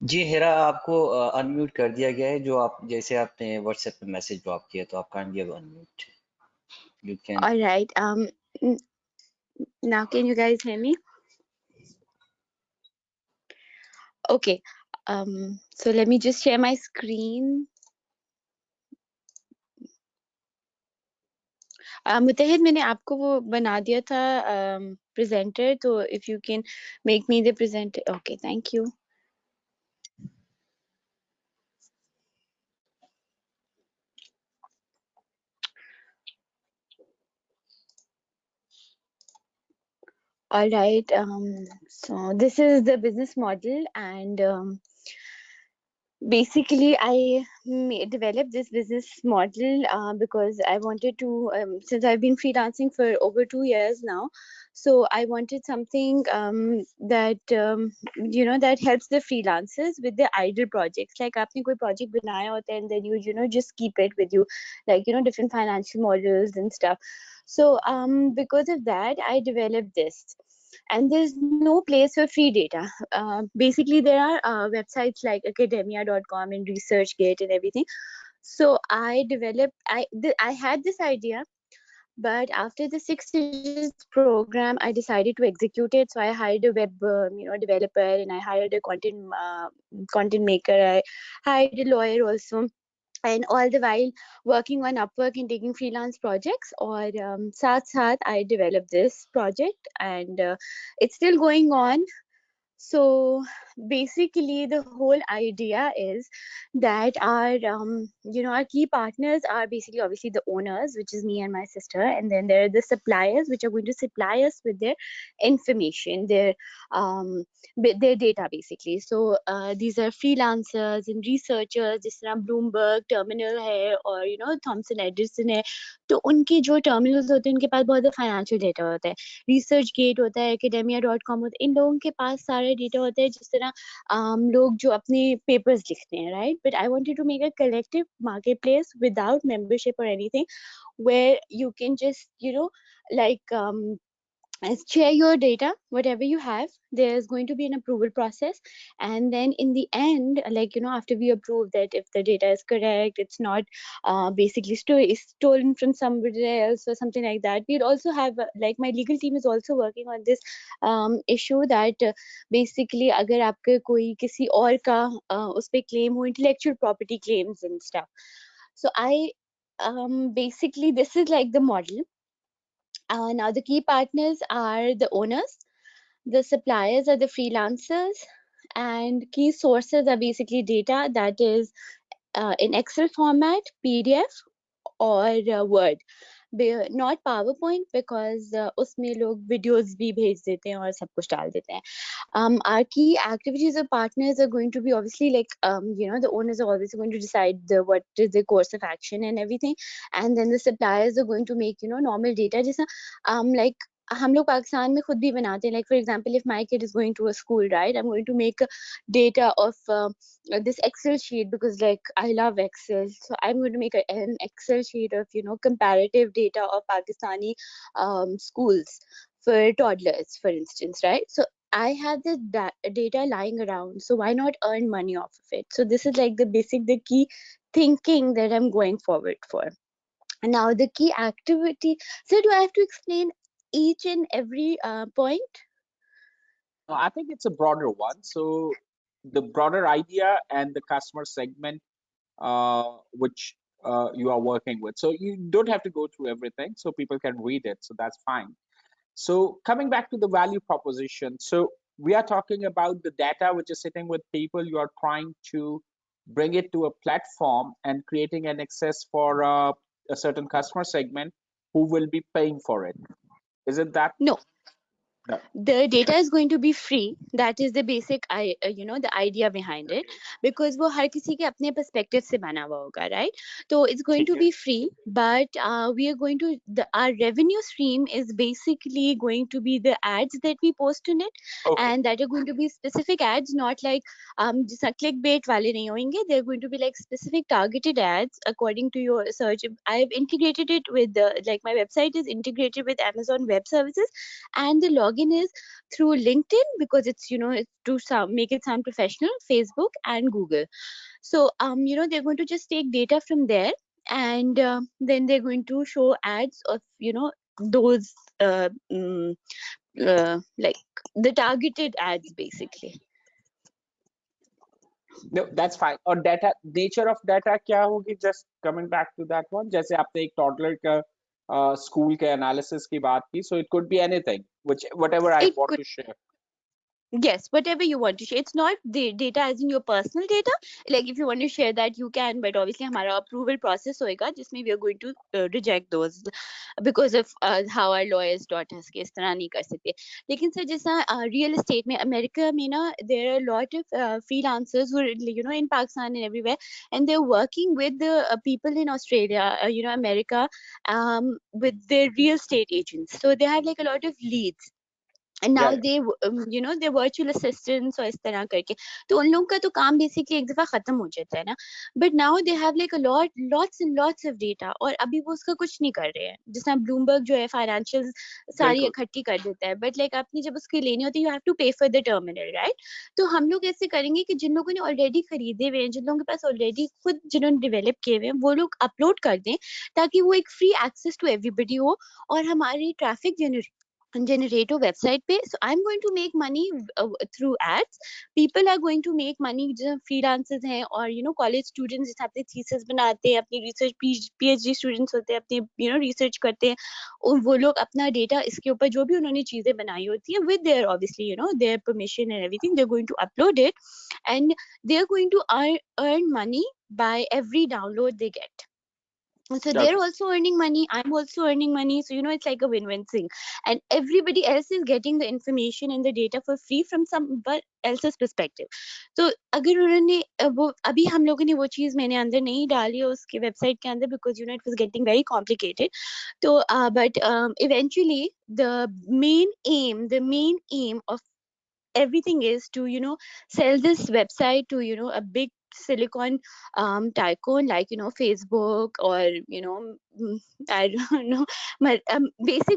जी हेरा, आपको अनम्यूट कर दिया गया है, जो आप जैसे आपने व्हाट्सएप पे मैसेज ड्रॉप किया, तो आप kindly unmute, you can. All right. Now can you guys hear me? Okay. So let me just share my screen. मुतहिद, मैंने आपको वो बना दिया था प्रेजेंटर, तो if you can make me the presenter. Okay, thank you. All right. So this is the business model, and basically I developed this business model because I wanted to, since I've been freelancing for over 2 years now, so I wanted something that that helps the freelancers with their idle projects. Like आपने कोई project बनाया होता है and then you just keep it with you, like different financial models and stuff. So because of that I developed this. And there's no place for free data. Basically, there are websites like academia.com and ResearchGate and everything. So I developed, I had this idea, but after the 6 stages program, I decided to execute it. So I hired a web, developer, and I hired a content maker. I hired a lawyer also. And all the while working on Upwork and taking freelance projects, or साथ I developed this project, and it's still going on. So basically the whole idea is that our key partners are basically obviously the owners, which is me and my sister, and then there are the suppliers, which are going to supply us with their information, their data basically. So these are freelancers and researchers, जिस तरह Bloomberg terminal है और Thomson Edison है, तो उनके जो terminals होते हैं उनके पास बहुत financial data होता है. रिसर्च गेट होता है, academia.com होता है, इन लोगों के पास सारे डेटा होते हैं, जिस तरह लोग जो अपने पेपर्स लिखते हैं, right. But I wanted to make a collective market place without membership और anything, where you can just like share your data, whatever you have. There's going to be an approval process, and then in the end, like after we approve that if the data is correct, it's not basically stolen from somebody else or something like that. We'd also have like my legal team is also working on this issue that basically अगर आपके कोई किसी और का उस पे claim हो, intellectual property claims and stuff. So I basically this is like the model. Now the key partners are the owners, the suppliers are the freelancers, and key sources are basically data that is in Excel format, PDF, or Word. Not PowerPoint, because उसमें लोग videos भी भेज देते हैं और सब कुछ डाल देते हैं. Our key activities of partners are going to be obviously like the owners are always going to decide what is the course of action and everything, and then the suppliers are going to make normal data जैसा like हम लोग पाकिस्तान में खुद भी बनाते हैं. Like for example, if my kid is going to a school, right, I'm going to make data of this Excel sheet, because like I love Excel, so I'm going to make an Excel sheet of comparative data of Pakistani schools for toddlers, for instance, right? So I had the data lying around, so why not earn money off of it? So this is like the key thinking that I'm going forward for. And now the key activity. So do I have to explain each and every point? No, I think it's a broader one. So the broader idea and the customer segment which you are working with. So you don't have to go through everything, so people can read it. So that's fine. So coming back to the value proposition. So we are talking about the data which is sitting with people. You are trying to bring it to a platform and creating an access for a certain customer segment who will be paying for it. Isn't that? No. No. The data is going to be free. That is the basic the idea behind it, because वो हर किसी के अपने perspective से बना हुआ होगा, right? So it's going to be free, but we are going to our revenue stream is basically going to be the ads that we post in it. Okay. And that are going to be specific ads, not like just clickbait वाले नहीं होंगे. They're going to be like specific targeted ads according to your search. I've integrated it with like my website is integrated with Amazon Web Services, and the login login is through LinkedIn, because it's, you know, it's to make it sound professional, Facebook and Google. So you know, they're going to just take data from there, and then they're going to show ads of, you know, those like the targeted ads basically. No, that's fine. और data, nature of data क्या होगी? Just coming back to that one, जैसे आपने एक toddler का school के analysis की बात की, so it could be anything, whatever I want to share. Yes, whatever you want to share. It's not the data as in your personal data. Like if you want to share that, you can, but obviously हमारा approval process होएगा जिसमें we are going to reject those because of how our lawyers taught us कि इस तरह नहीं कर सकते. लेकिन सर जैसा real estate में अमेरिका में ना, there are a lot of freelancers who are, you know, in Pakistan and everywhere, and they're working with the people in Australia, you know, America, with their real estate agents. So they have like a lot of leads. And now they you know, they're virtual assistants और इस तरह करके, तो उन लोगों का तो काम बेसिकली एक दफा खत्म हो जाता है ना. But now they have like a lots and lots of data, और अभी वो उसका कुछ नहीं कर रहे हैं. जैसे ब्लूमबर्ग जो है फाइनेंशियल सारी इकट्ठी कर देता है, बट लाइक आपने जब उसकी लेनी होती है, यू हैव टू पे फॉर द टर्मिनल, राइट? तो हम लोग ऐसे करेंगे कि जिन लोगों ने ऑलरेडी खरीदे हुए हैं, जिन लोगों के पास ऑलरेडी खुद जिन्होंने डेवलप किए हुए हैं, वो लोग अपलोड कर दें ताकि वो एक फ्री एक्सेस टू एवरीबडी हो, और हमारी ट्रैफिक generate a website पे. So I'm going to make money through ads. People are going to make money जो freelancers हैं, और you know, college students जिस अपने thesis बनाते हैं, अपनी research PhD students होते हैं, अपने you know research करते हैं, और वो लोग अपना data इसके ऊपर जो भी उन्होंने चीजें बनाई होती हैं, with their obviously you know their permission and everything, they're going to upload it, and they're going to earn money by every download they get. So they're also earning money, I'm also earning money, so you know, it's like a win-win thing, and everybody else is getting the information and the data for free from somebody else's perspective. So अगर उन्होंने वो अभी हम लोगों ने वो चीज मैंने अंदर नहीं डाली है उसके वेबसाइट के अंदर, because you know it was getting very complicated. So but eventually the main aim of everything is to, you know, sell this website to, you know, a big silicon tycoon like, you know, Facebook, or you know, I don't know, but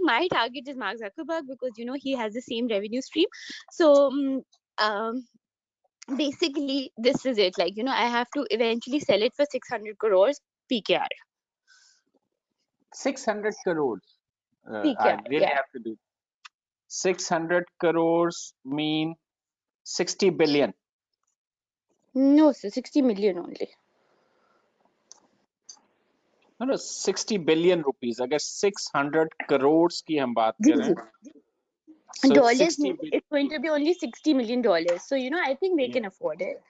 my target is Mark Zuckerberg, because you know he has the same revenue stream. So basically this is it, like, you know, I have to eventually sell it for 600 crores PKR. 600 crores. PKR, I really yeah. have to do 600 crores mean 60 billion. No, sir, 60 million only. No, 60 billion rupees. अगर 600 crores की हम बात करें, so dollars, it's going to be only $60 million. So you know, I think they can afford it.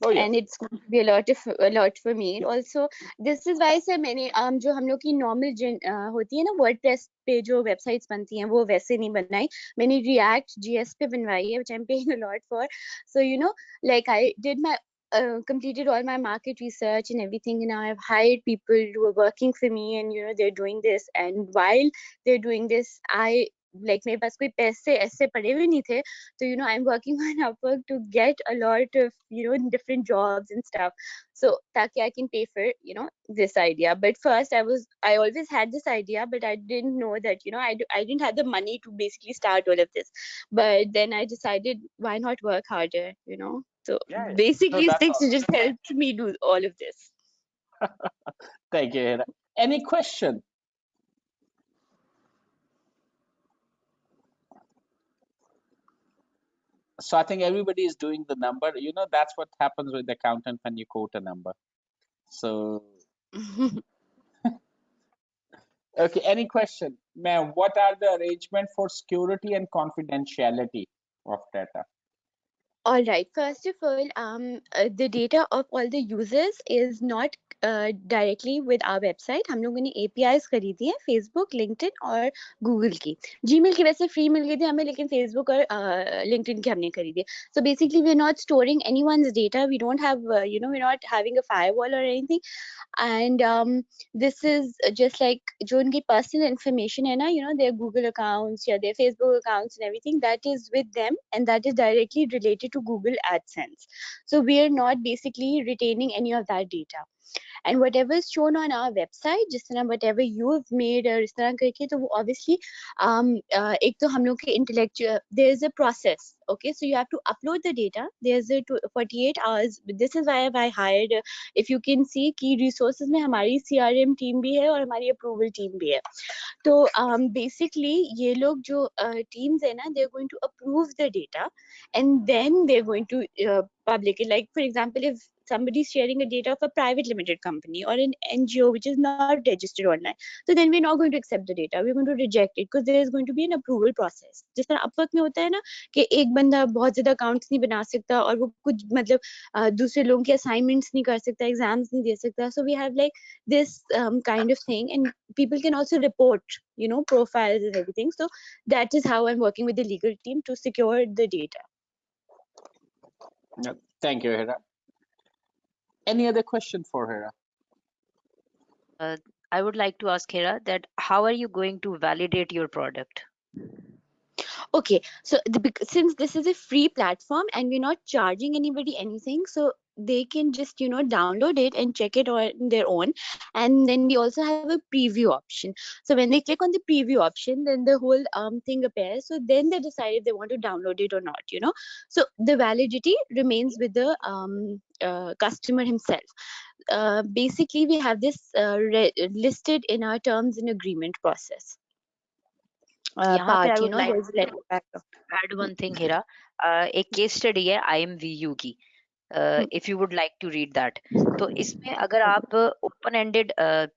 Oh, yeah. And it's going to be a lot for me also. This is why sir मैंने जो हम लोग की normal होती है ना WordPress पे जो websites बनती हैं, वो वैसे नहीं बनाई, मैंने React JS पे बनवाई है, which I'm paying a lot for. So you know, like I did my completed all my market research and everything, and now I've hired people who are working for me, and you know, they're doing this, and while they're doing this, I like मेरे पास कोई पैसे ऐसे पड़े हुए नहीं थे, so you know, I'm working on Upwork to get a lot of, you know, different jobs and stuff, so ताकि I can pay for, you know, this idea. But first I always had this idea, but I didn't know that, you know, I didn't have the money to basically start all of this. But then I decided, why not work harder, you know? So basically, Sticks just helped me do all of this. Thank you, Hira. Any question? So I think everybody is doing the number. You know, that's what happens with the accountant when you quote a number. So, okay, any question? Ma'am, what are the arrangements for security and confidentiality of data? All right. First of all, the data of all the users is not directly with our website. हम लोगों ने APIs खरीदी हैं Facebook, LinkedIn और Google की. Gmail की वैसे free मिल गई थी हमें, लेकिन Facebook और LinkedIn की हमने खरीदी. So basically, we're not storing anyone's data. We don't have, you know, we're not having a firewall or anything. And this is just like जो उनकी personal information है ना, you know, their Google accounts या their Facebook accounts and everything, that is with them, and that is directly related to Google AdSense. So we are not basically retaining any of that data. and whatever is shown on our website, जिस तरह whatever you have made और इस तरह करके, तो वो obviously एक तो हम लोग के intellectual, there is a process, okay, so you have to upload the data, there's a 48 hours, this is why I hired, if you can see key resources में हमारी CRM team भी है और हमारी approval team भी है. तो basically ये लोग जो teams है ना, they're going to approve the data and then they're going to public it. Like for example, if somebody is sharing a data of a private limited company or an NGO which is not registered online, so then we're not going to accept the data, we're going to reject it because there is going to be an approval process. जिस तरह Upwork में होता है ना कि एक बंदा बहुत ज़्यादा accounts नहीं बना सकता और वो कुछ मतलब दूसरे लोगों के assignments नहीं कर सकता, exams नहीं दे सकता, so we have like this kind of thing, and people can also report, you know, profiles and everything. So that is how I'm working with the legal team to secure the data. Thank you, Hira. Any other question for Hira? I would like to ask Hira that how are you going to validate your product? Okay, so since this is a free platform and we're not charging anybody anything, so they can just, you know, download it and check it on their own. And then we also have a preview option. So when they click on the preview option, then the whole thing appears. So then they decide if they want to download it or not, you know. So the validity remains with the customer himself. Basically, we have this listed in our terms and agreement process. यहाँ पे I Part, you would know, like there's to add one thing, Hira. एक case study है IMVU की. If you would like to read that. तो इसमें अगर आप open ended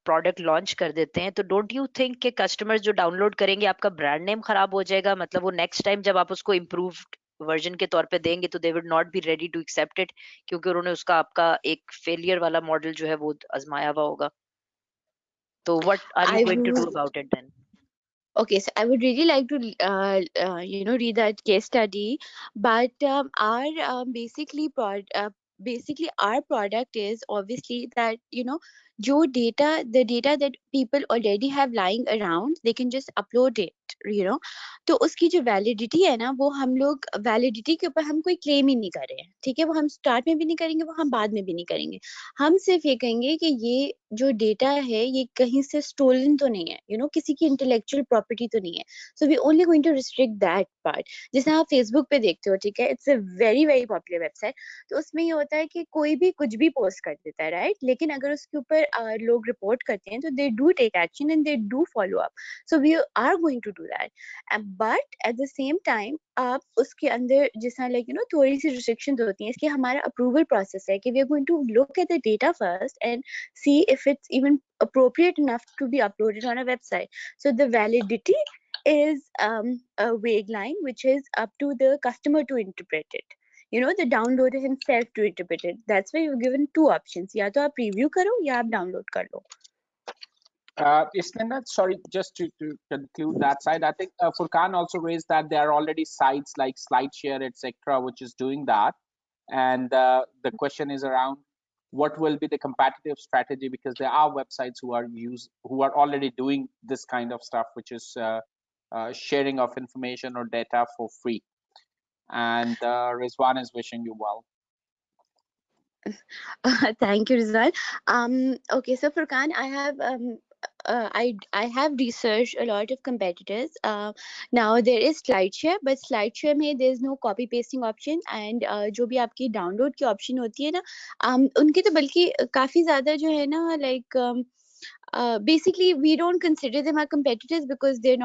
product launch कर देते हैं तो don't you think कि customers जो download करेंगे आपका brand name खराब हो जाएगा, मतलब वो next time जब आप उसको improved version के तौर पे देंगे तो they would not be ready to accept it क्योंकि उन्होंने उसका आपका एक failure वाला model जो है वो आजमाया हुआ होगा. तो what are you going to do about it then? Okay, so I would really like to, you know, read that case study, but our basically our product is obviously that, you know, the data that people already have lying around, they can just upload it, you know. तो उसकी जो validity है ना, वो हम लोग validity के ऊपर हम कोई क्लेम ही नहीं कर रहे हैं, ठीक है, वो हम स्टार्ट में भी नहीं करेंगे, वो हम बाद में भी नहीं करेंगे. हम सिर्फ ये कहेंगे कि ये जो डेटा है ये कहीं से स्टोलन तो नहीं है, यू नो, किसी की इंटेलेक्चुअल प्रॉपर्टी तो नहीं है. So we only going to restrict that part. जैसे आप फेसबुक पे देखते हो, ठीक है, it's a very very popular website, तो उसमें ये होता है कि कोई भी कुछ भी पोस्ट कर देता है, राइट, लेकिन अगर उसके ऊपर लोग रिपोर्ट करते हैं तो they do take action and they do follow up. So we are going to do that, but at the same time आप उसके अंदर जिस तरह लाइक, यू नो, थोड़ी सी रिस्ट्रिक्शंस होती हैं. इसके हमारा अप्रूवल प्रोसेस है कि we are going to look at the data first and see if it's even appropriate enough to be uploaded on a website. So the validity is a vague line which is up to the customer to interpret it. You know, the downloader himself to interpret it. That's why you're given two options. या तो आप preview करो या आप download कर लो. Isn't sorry, just to conclude that side, I think Furkan also raised that there are already sites like SlideShare, etc., which is doing that. And the question is around what will be the competitive strategy, because there are websites who are already doing this kind of stuff, which is sharing of information or data for free. And Rizwan is wishing you well. Thank you, Rizwan. Okay, so Furkan, I have researched a lot of competitors. Now there is SlideShare, but SlideShare में there is no copy pasting option, and जो भी आपकी download की option होती है ना, उनकी तो बल्कि काफी ज़्यादा जो है ना, like basically we don't consider them our competitors because they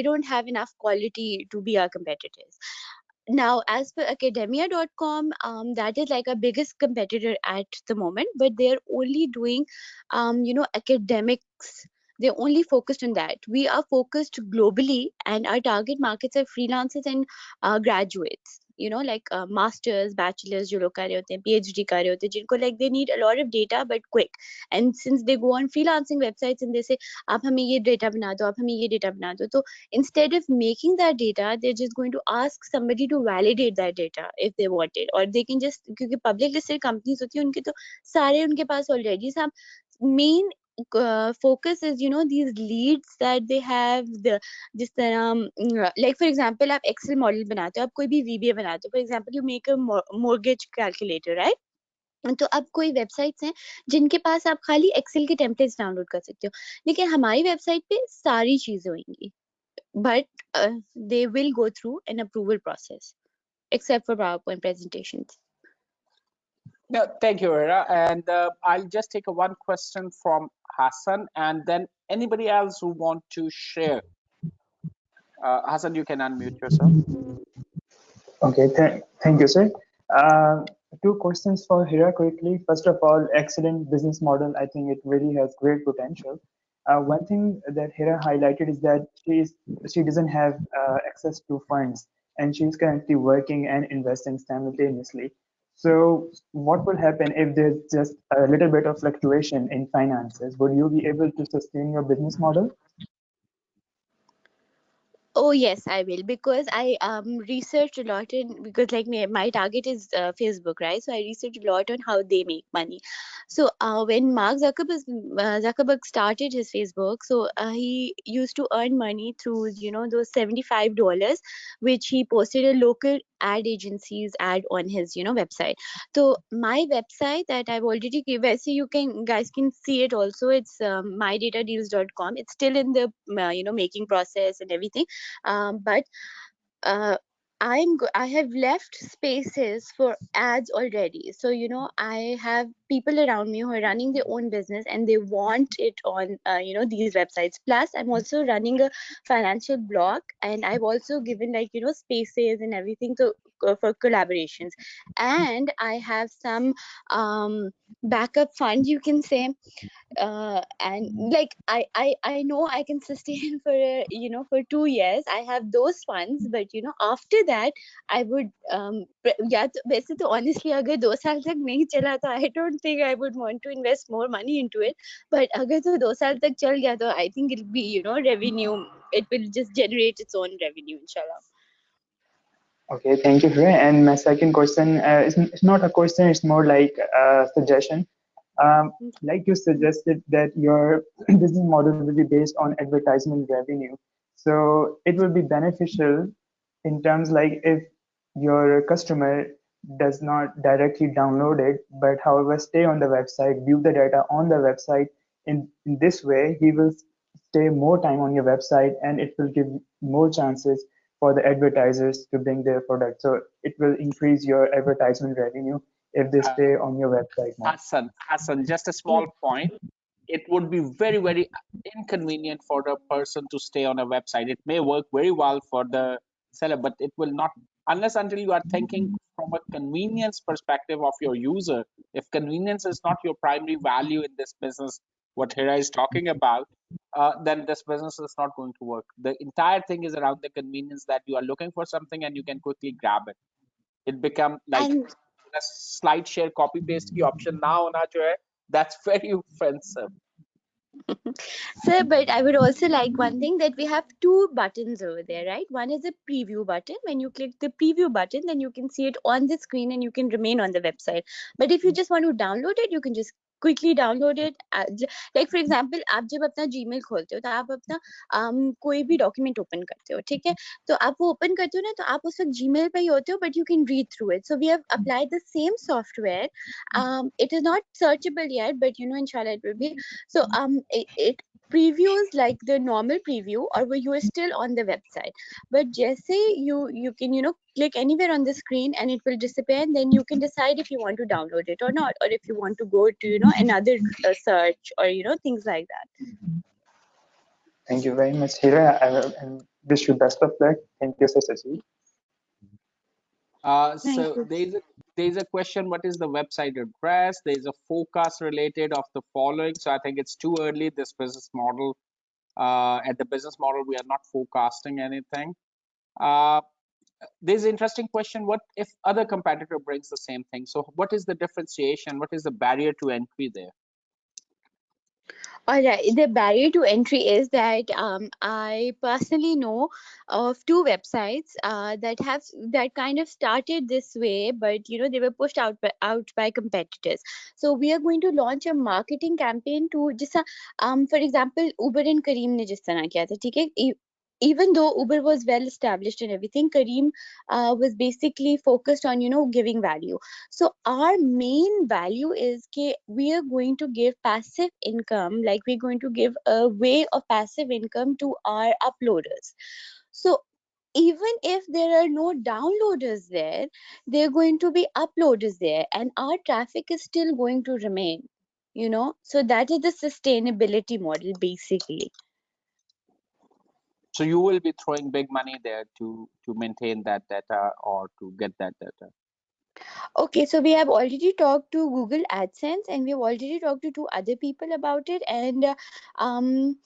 don't have enough quality to be our competitors. Now, as per academia.com, that is like our biggest competitor at the moment, but they're only doing, you know, academics. They're only focused on that. We are focused globally, and our target markets are freelancers and graduates. You know, like masters, bachelors, जो लोग कर रहे होते हैं, PhD कर रहे होते हैं, जिनको like they need a lot of data but quick. And since they go on freelancing websites and they say, आप हमें ये data बना दो, आप हमें ये data बना दो, तो instead of making that data, they're just going to ask somebody to validate that data if they want it, or they can just, क्योंकि public listed companies होती हैं, उनके तो सारे उनके पास already सब main focus is, you know, these leads that they have, the जिस तरह like for example आप Excel model बनाते हो, आप कोई भी VBA बनाते हो, for example you make a mortgage calculator, right? तो अब कोई वेबसाइट्स हैं जिनके पास आप खाली एक्सेल के टेम्पलेट्स डाउनलोड कर सकते हो, लेकिन हमारी वेबसाइट पे सारी चीजें होंगी, but they will go through an approval process except for PowerPoint presentations. Yeah, thank you, Hira. And I'll just take one question from Hassan, and then anybody else who want to share. Hassan, you can unmute yourself. Okay, thank you, sir. Two questions for Hira quickly. First of all, excellent business model. I think it really has great potential. One thing that Hira highlighted is that she doesn't have access to funds, and she's currently working and investing simultaneously. So, what will happen if there's just a little bit of fluctuation in finances? Would you be able to sustain your business model? Oh yes, I will, because I researched a lot in, because like my target is Facebook, right? So I researched a lot on how they make money. So when Mark Zuckerberg started his Facebook, so he used to earn money through those $75, which he posted a local ad agency's ad on his website. So my website that I've already given, so you guys can see it also. It's mydatadeals.com. It's still in the making process and everything, but uh, I have left spaces for ads already. So I have people around me who are running their own business and they want it on these websites. Plus, I'm also running a financial blog, and I've also given spaces and everything to for collaborations. And I have some backup fund, you can say, and like I know I can sustain for for 2 years. I have those funds, but after that I would या तो वैसे तो honestly अगर 2 साल तक नहीं चला तो I don't think I would want to invest more money into it. But अगर तो 2 साल तक चल गया तो I think it'll be revenue. It will just generate its own revenue, inshallah. Okay, thank you, Hira. And my second question it's not a question; it's more like a suggestion. Like you suggested that your business model will be based on advertisement revenue. So it will be beneficial in terms like if your customer does not directly download it, but however stay on the website, view the data on the website. In this way, he will stay more time on your website and it will give more chances for the advertisers to bring their product. So it will increase your advertisement revenue if they stay on your website more. Hassan, just a small point. It would be very, very inconvenient for the person to stay on a website. It may work very well for the seller, but it will not, unless until you are thinking from a convenience perspective of your user. If convenience is not your primary value in this business, what Hira is talking about, then this business is not going to work. The entire thing is around the convenience that you are looking for something and you can quickly grab it. It become like And a slide share copy paste की option ना होना जो है, that's very offensive. Sir, but I would also like one thing, that we have two buttons over there, right? One is a preview button. When you click the preview button, then you can see it on the screen and you can remain on the website. But if you just want to download it, you can just quickly download it. Like for example, आप जब अपना Gmail खोलते हो तो आप अपना कोई भी document open करते हो, ठीक है? तो आप वो open करते हो ना, तो आप उस वक्त Gmail पे ही होते हो, but you can read through it. So we have applied the same software. It is not searchable yet, but inshallah it will be. So it previews like the normal preview, or where you are still on the website, but just say you can click anywhere on the screen and it will disappear, and then you can decide if you want to download it or not, or if you want to go to another search, or things like that. Thank you very much, Hira, and wish you best of luck. Thank you, Sir Sachi. So you. there's a question, what is the website address? There's a forecast related of the following. So I think it's too early, this business model. At the business model, we are not forecasting anything. There's an interesting question, what if other competitor brings the same thing? So what is the differentiation? What is the barrier to entry there? All right. The barrier to entry is that I personally know of two websites that kind of started this way, but they were pushed out by competitors. So we are going to launch a marketing campaign to just for example, Uber and Kareem ने जिस तरह किया था, ठीक है? even though Uber was well established and everything, Kareem was basically focused on, giving value. So our main value is that we are going to give passive income, like we're going to give a way of passive income to our uploaders. So even if there are no downloaders there, there are going to be uploaders there, and our traffic is still going to remain. So that is the sustainability model basically. So you will be throwing big money there to maintain that data or to get that data. Okay, so we have already talked to Google AdSense, and we've already talked to two other people about it, and um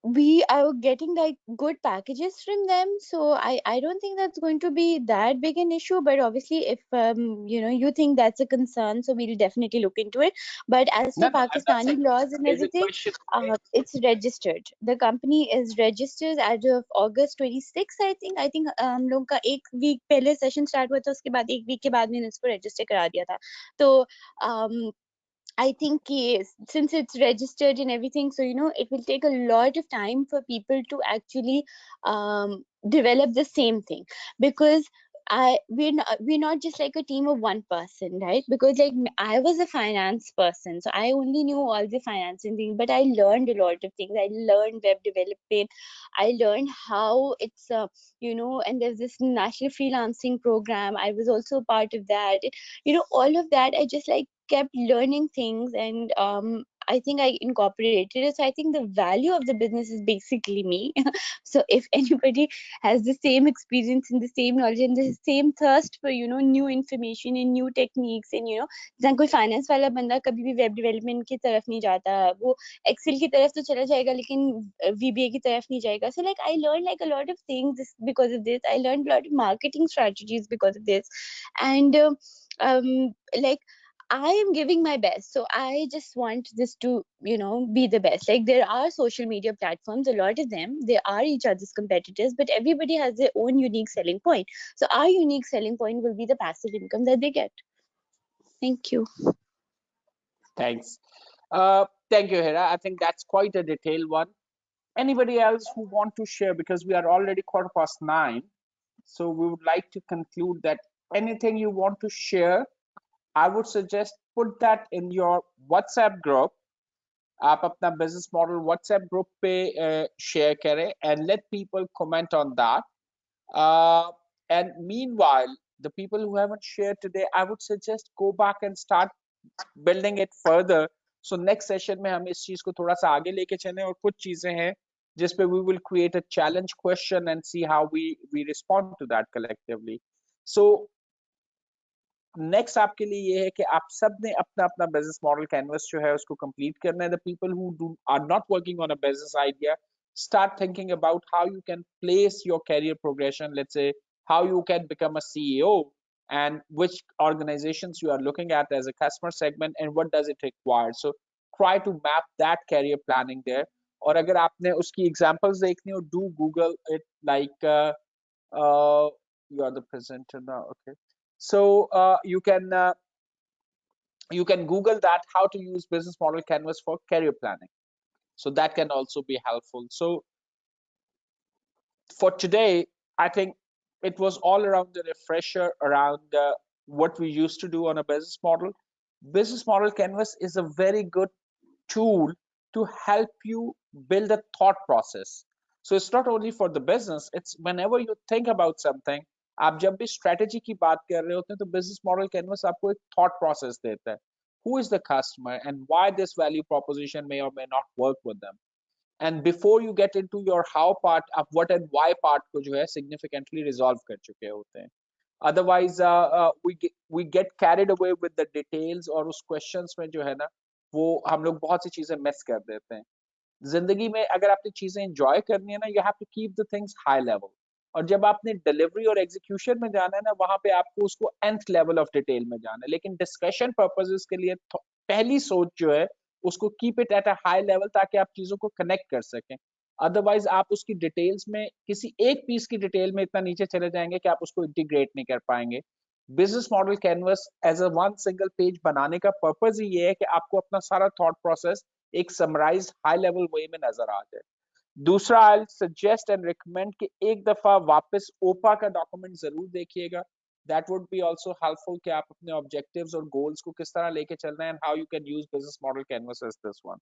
we are getting like good packages from them. So I don't think that's going to be that big an issue, but obviously if you think that's a concern, so we'll definitely look into it. But as No, for no, I'm not Pakistani saying laws and there's a everything, question. it's registered. The company is registered as of August 26, I think हम लोग का एक week पहले session start हुआ था, उसके बाद एक वीक के बाद मैंने इसको रजिस्टर करा दिया था. तो I think yes, since it's registered and everything, so it will take a lot of time for people to actually develop the same thing, because we're not just like a team of one person, right? Because like I was a finance person, so I only knew all the financing things, but I learned a lot of things. I learned web development. I learned how it's and there's this national freelancing program. I was also part of that. All of that. I just like kept learning things, and I think I incorporated it. So I think the value of the business is basically me. So if anybody has the same experience and the same knowledge and the same thirst for new information and new techniques, and जहाँ कोई finance वाला बंदा कभी भी web development की तरफ नहीं जाता, वो एक्सेल की तरफ तो चला जाएगा लेकिन VBA की तरफ नहीं जाएगा. So like I learned like a lot of things because of this. I learned a lot of marketing strategies because of this, and like I am giving my best. So I just want this to, be the best. Like there are social media platforms, a lot of them, they are each other's competitors, but everybody has their own unique selling point. So our unique selling point will be the passive income that they get. Thank you. Thanks. Thank you, Hera. I think that's quite a detailed one. Anybody else who want to share, because we are already 9:15, so we would like to conclude that anything you want to share, I would suggest put that in your WhatsApp group. आप अपना business model WhatsApp group पे share करें and let people comment on that. And meanwhile, the people who haven't shared today, I would suggest go back and start building it further. So next session में हम इस चीज को थोड़ा सा आगे लेके चलें, और कुछ चीजें हैं जिस पे we will create a challenge question and see how we respond to that collectively. So next आपके लिए ये है कि आप सब ने अपना अपना बिजनेस मॉडल कैनवस जो है उसको कंप्लीट करना है. The people who do are not working on a business idea, start thinking about how you can place your career progression. Let's say how you can become a CEO, and which organizations you are looking at as a customer segment and what does it require. So try to map that career planning there. और अगर आपने उसकी examples देखनी हो, do Google it, like you are the presenter now, okay. So you can Google that, how to use business model canvas for career planning. So that can also be helpful. So for today, I think it was all around the refresher around what we used to do on a business model. Business model canvas is a very good tool to help you build a thought process. So it's not only for the business, it's whenever you think about something, आप जब भी strategy की बात कर रहे होते हैं तो business model canvas आपको एक thought process देता है. Who is the customer and why this value proposition may or may not work with them. And before you get into your how part, आप what and why part को जो है significantly resolve कर चुके होते हैं. Otherwise we get carried away with the details, और उस questions में जो है ना वो हम लोग बहुत सी चीजें मिस कर देते हैं. जिंदगी में अगर आपने चीजें एंजॉय करनी है ना, you have to keep the things high level. और जब आपने डिलीवरी और एग्जीक्यूशन में जाना है ना, वहां पे आपको उसको nth लेवल ऑफ डिटेल में जाना है. लेकिन डिस्कशन पर्पसेस के लिए पहली सोच जो है उसको keep it at a high level, ताकि आप चीजों को कनेक्ट कर सकें. अदरवाइज आप उसकी डिटेल्स में किसी एक पीस की डिटेल में इतना नीचे चले जाएंगे कि आप उसको इंटीग्रेट नहीं कर पाएंगे. Business model canvas as a one single page बनाने का पर्पज ही ये है कि आपको अपना सारा थॉट प्रोसेस एक समराइज हाई लेवल वे में नजर आ जाए. दूसरा आई सजेस्ट एंड रिकमेंड कि एक दफा वापस ओपा का डॉक्यूमेंट जरूर देखिएगा. That would be also helpful कि आप अपने ऑब्जेक्टिव्स और गोल्स को किस तरह लेके चल रहे हैं, and how you can use business model canvas as this one.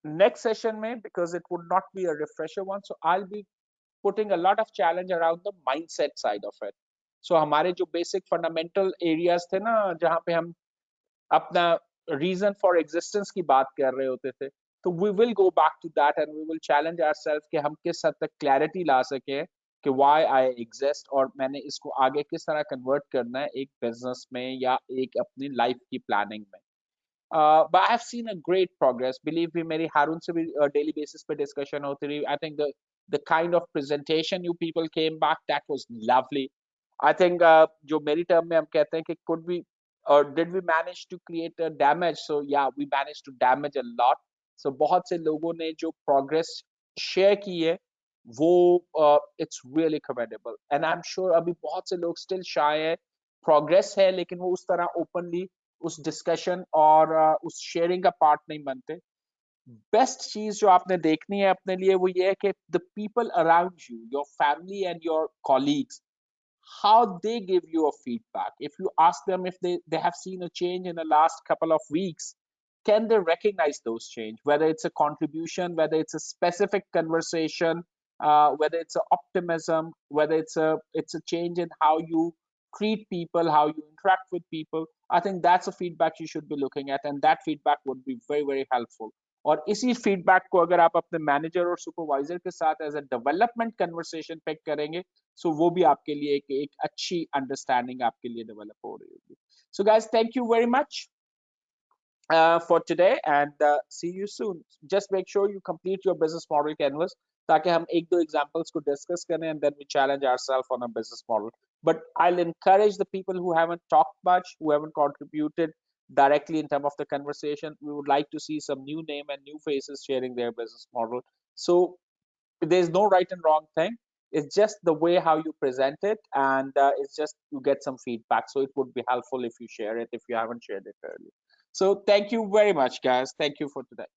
Next session में, because it would not be a refresher one, so I'll be putting a lot of challenge around the mindset side of it. So हमारे जो basic fundamental areas थे ना, जहाँ पे हम अपना reason for existence की बात कर रहे होते थे, तो we will go back to that and we will challenge ourself कि हम किस हद तक क्लैरिटी ला सके कि व्हाई आई एग्जिस्ट, और मैंने इसको आगे किस तरह कन्वर्ट करना है एक बिजनेस में या एक अपनी लाइफ की प्लानिंग में. But I have seen a great progress. Believe me, मेरी हारून से भी daily basis पे discussion होती रही. I think the kind of presentation you people came back, that was lovely. I think जो मेरी term में हम कहते हैं कि could we or did we manage to create a damage? So yeah, we managed to damage a lot. So बहुत से लोगों ने जो progress share की है, वो it's really commendable. And I'm sure अभी बहुत से लोग still shy है, progress है, लेकिन वो उस तरह openly उस डिस्कशन और उस शेयरिंग का पार्ट नहीं बनते. बेस्ट चीज जो आपने देखनी है अपने लिए वो ये है कि the people around you, your family and your colleagues, how they give you a feedback. If you ask them if they have seen a change in the last couple of weeks, can they recognize those change, whether it's a contribution, whether it's a specific conversation, whether it's a optimism, whether it's a change in how you treat people, how you interact with people. I think that's a feedback you should be looking at, and that feedback would be very very helpful. और इसी feedback को अगर आप अपने manager और supervisor के साथ as a development conversation pick करेंगे, सो वो भी आपके लिए एक अच्छी अंडरस्टैंडिंग आपके लिए डेवलप हो रही होगी. So guys, thank you very much for today, and see you soon. Just make sure you complete your business model canvas ताकि हम एक दो examples को discuss करें, and then we challenge ourselves on a business model. But I'll encourage the people who haven't talked much, who haven't contributed directly in terms of the conversation. We would like to see some new name and new faces sharing their business model. So there's no right and wrong thing. It's just the way how you present it, and it's just you get some feedback. So it would be helpful if you share it if you haven't shared it earlier. So thank you very much, guys. Thank you for today.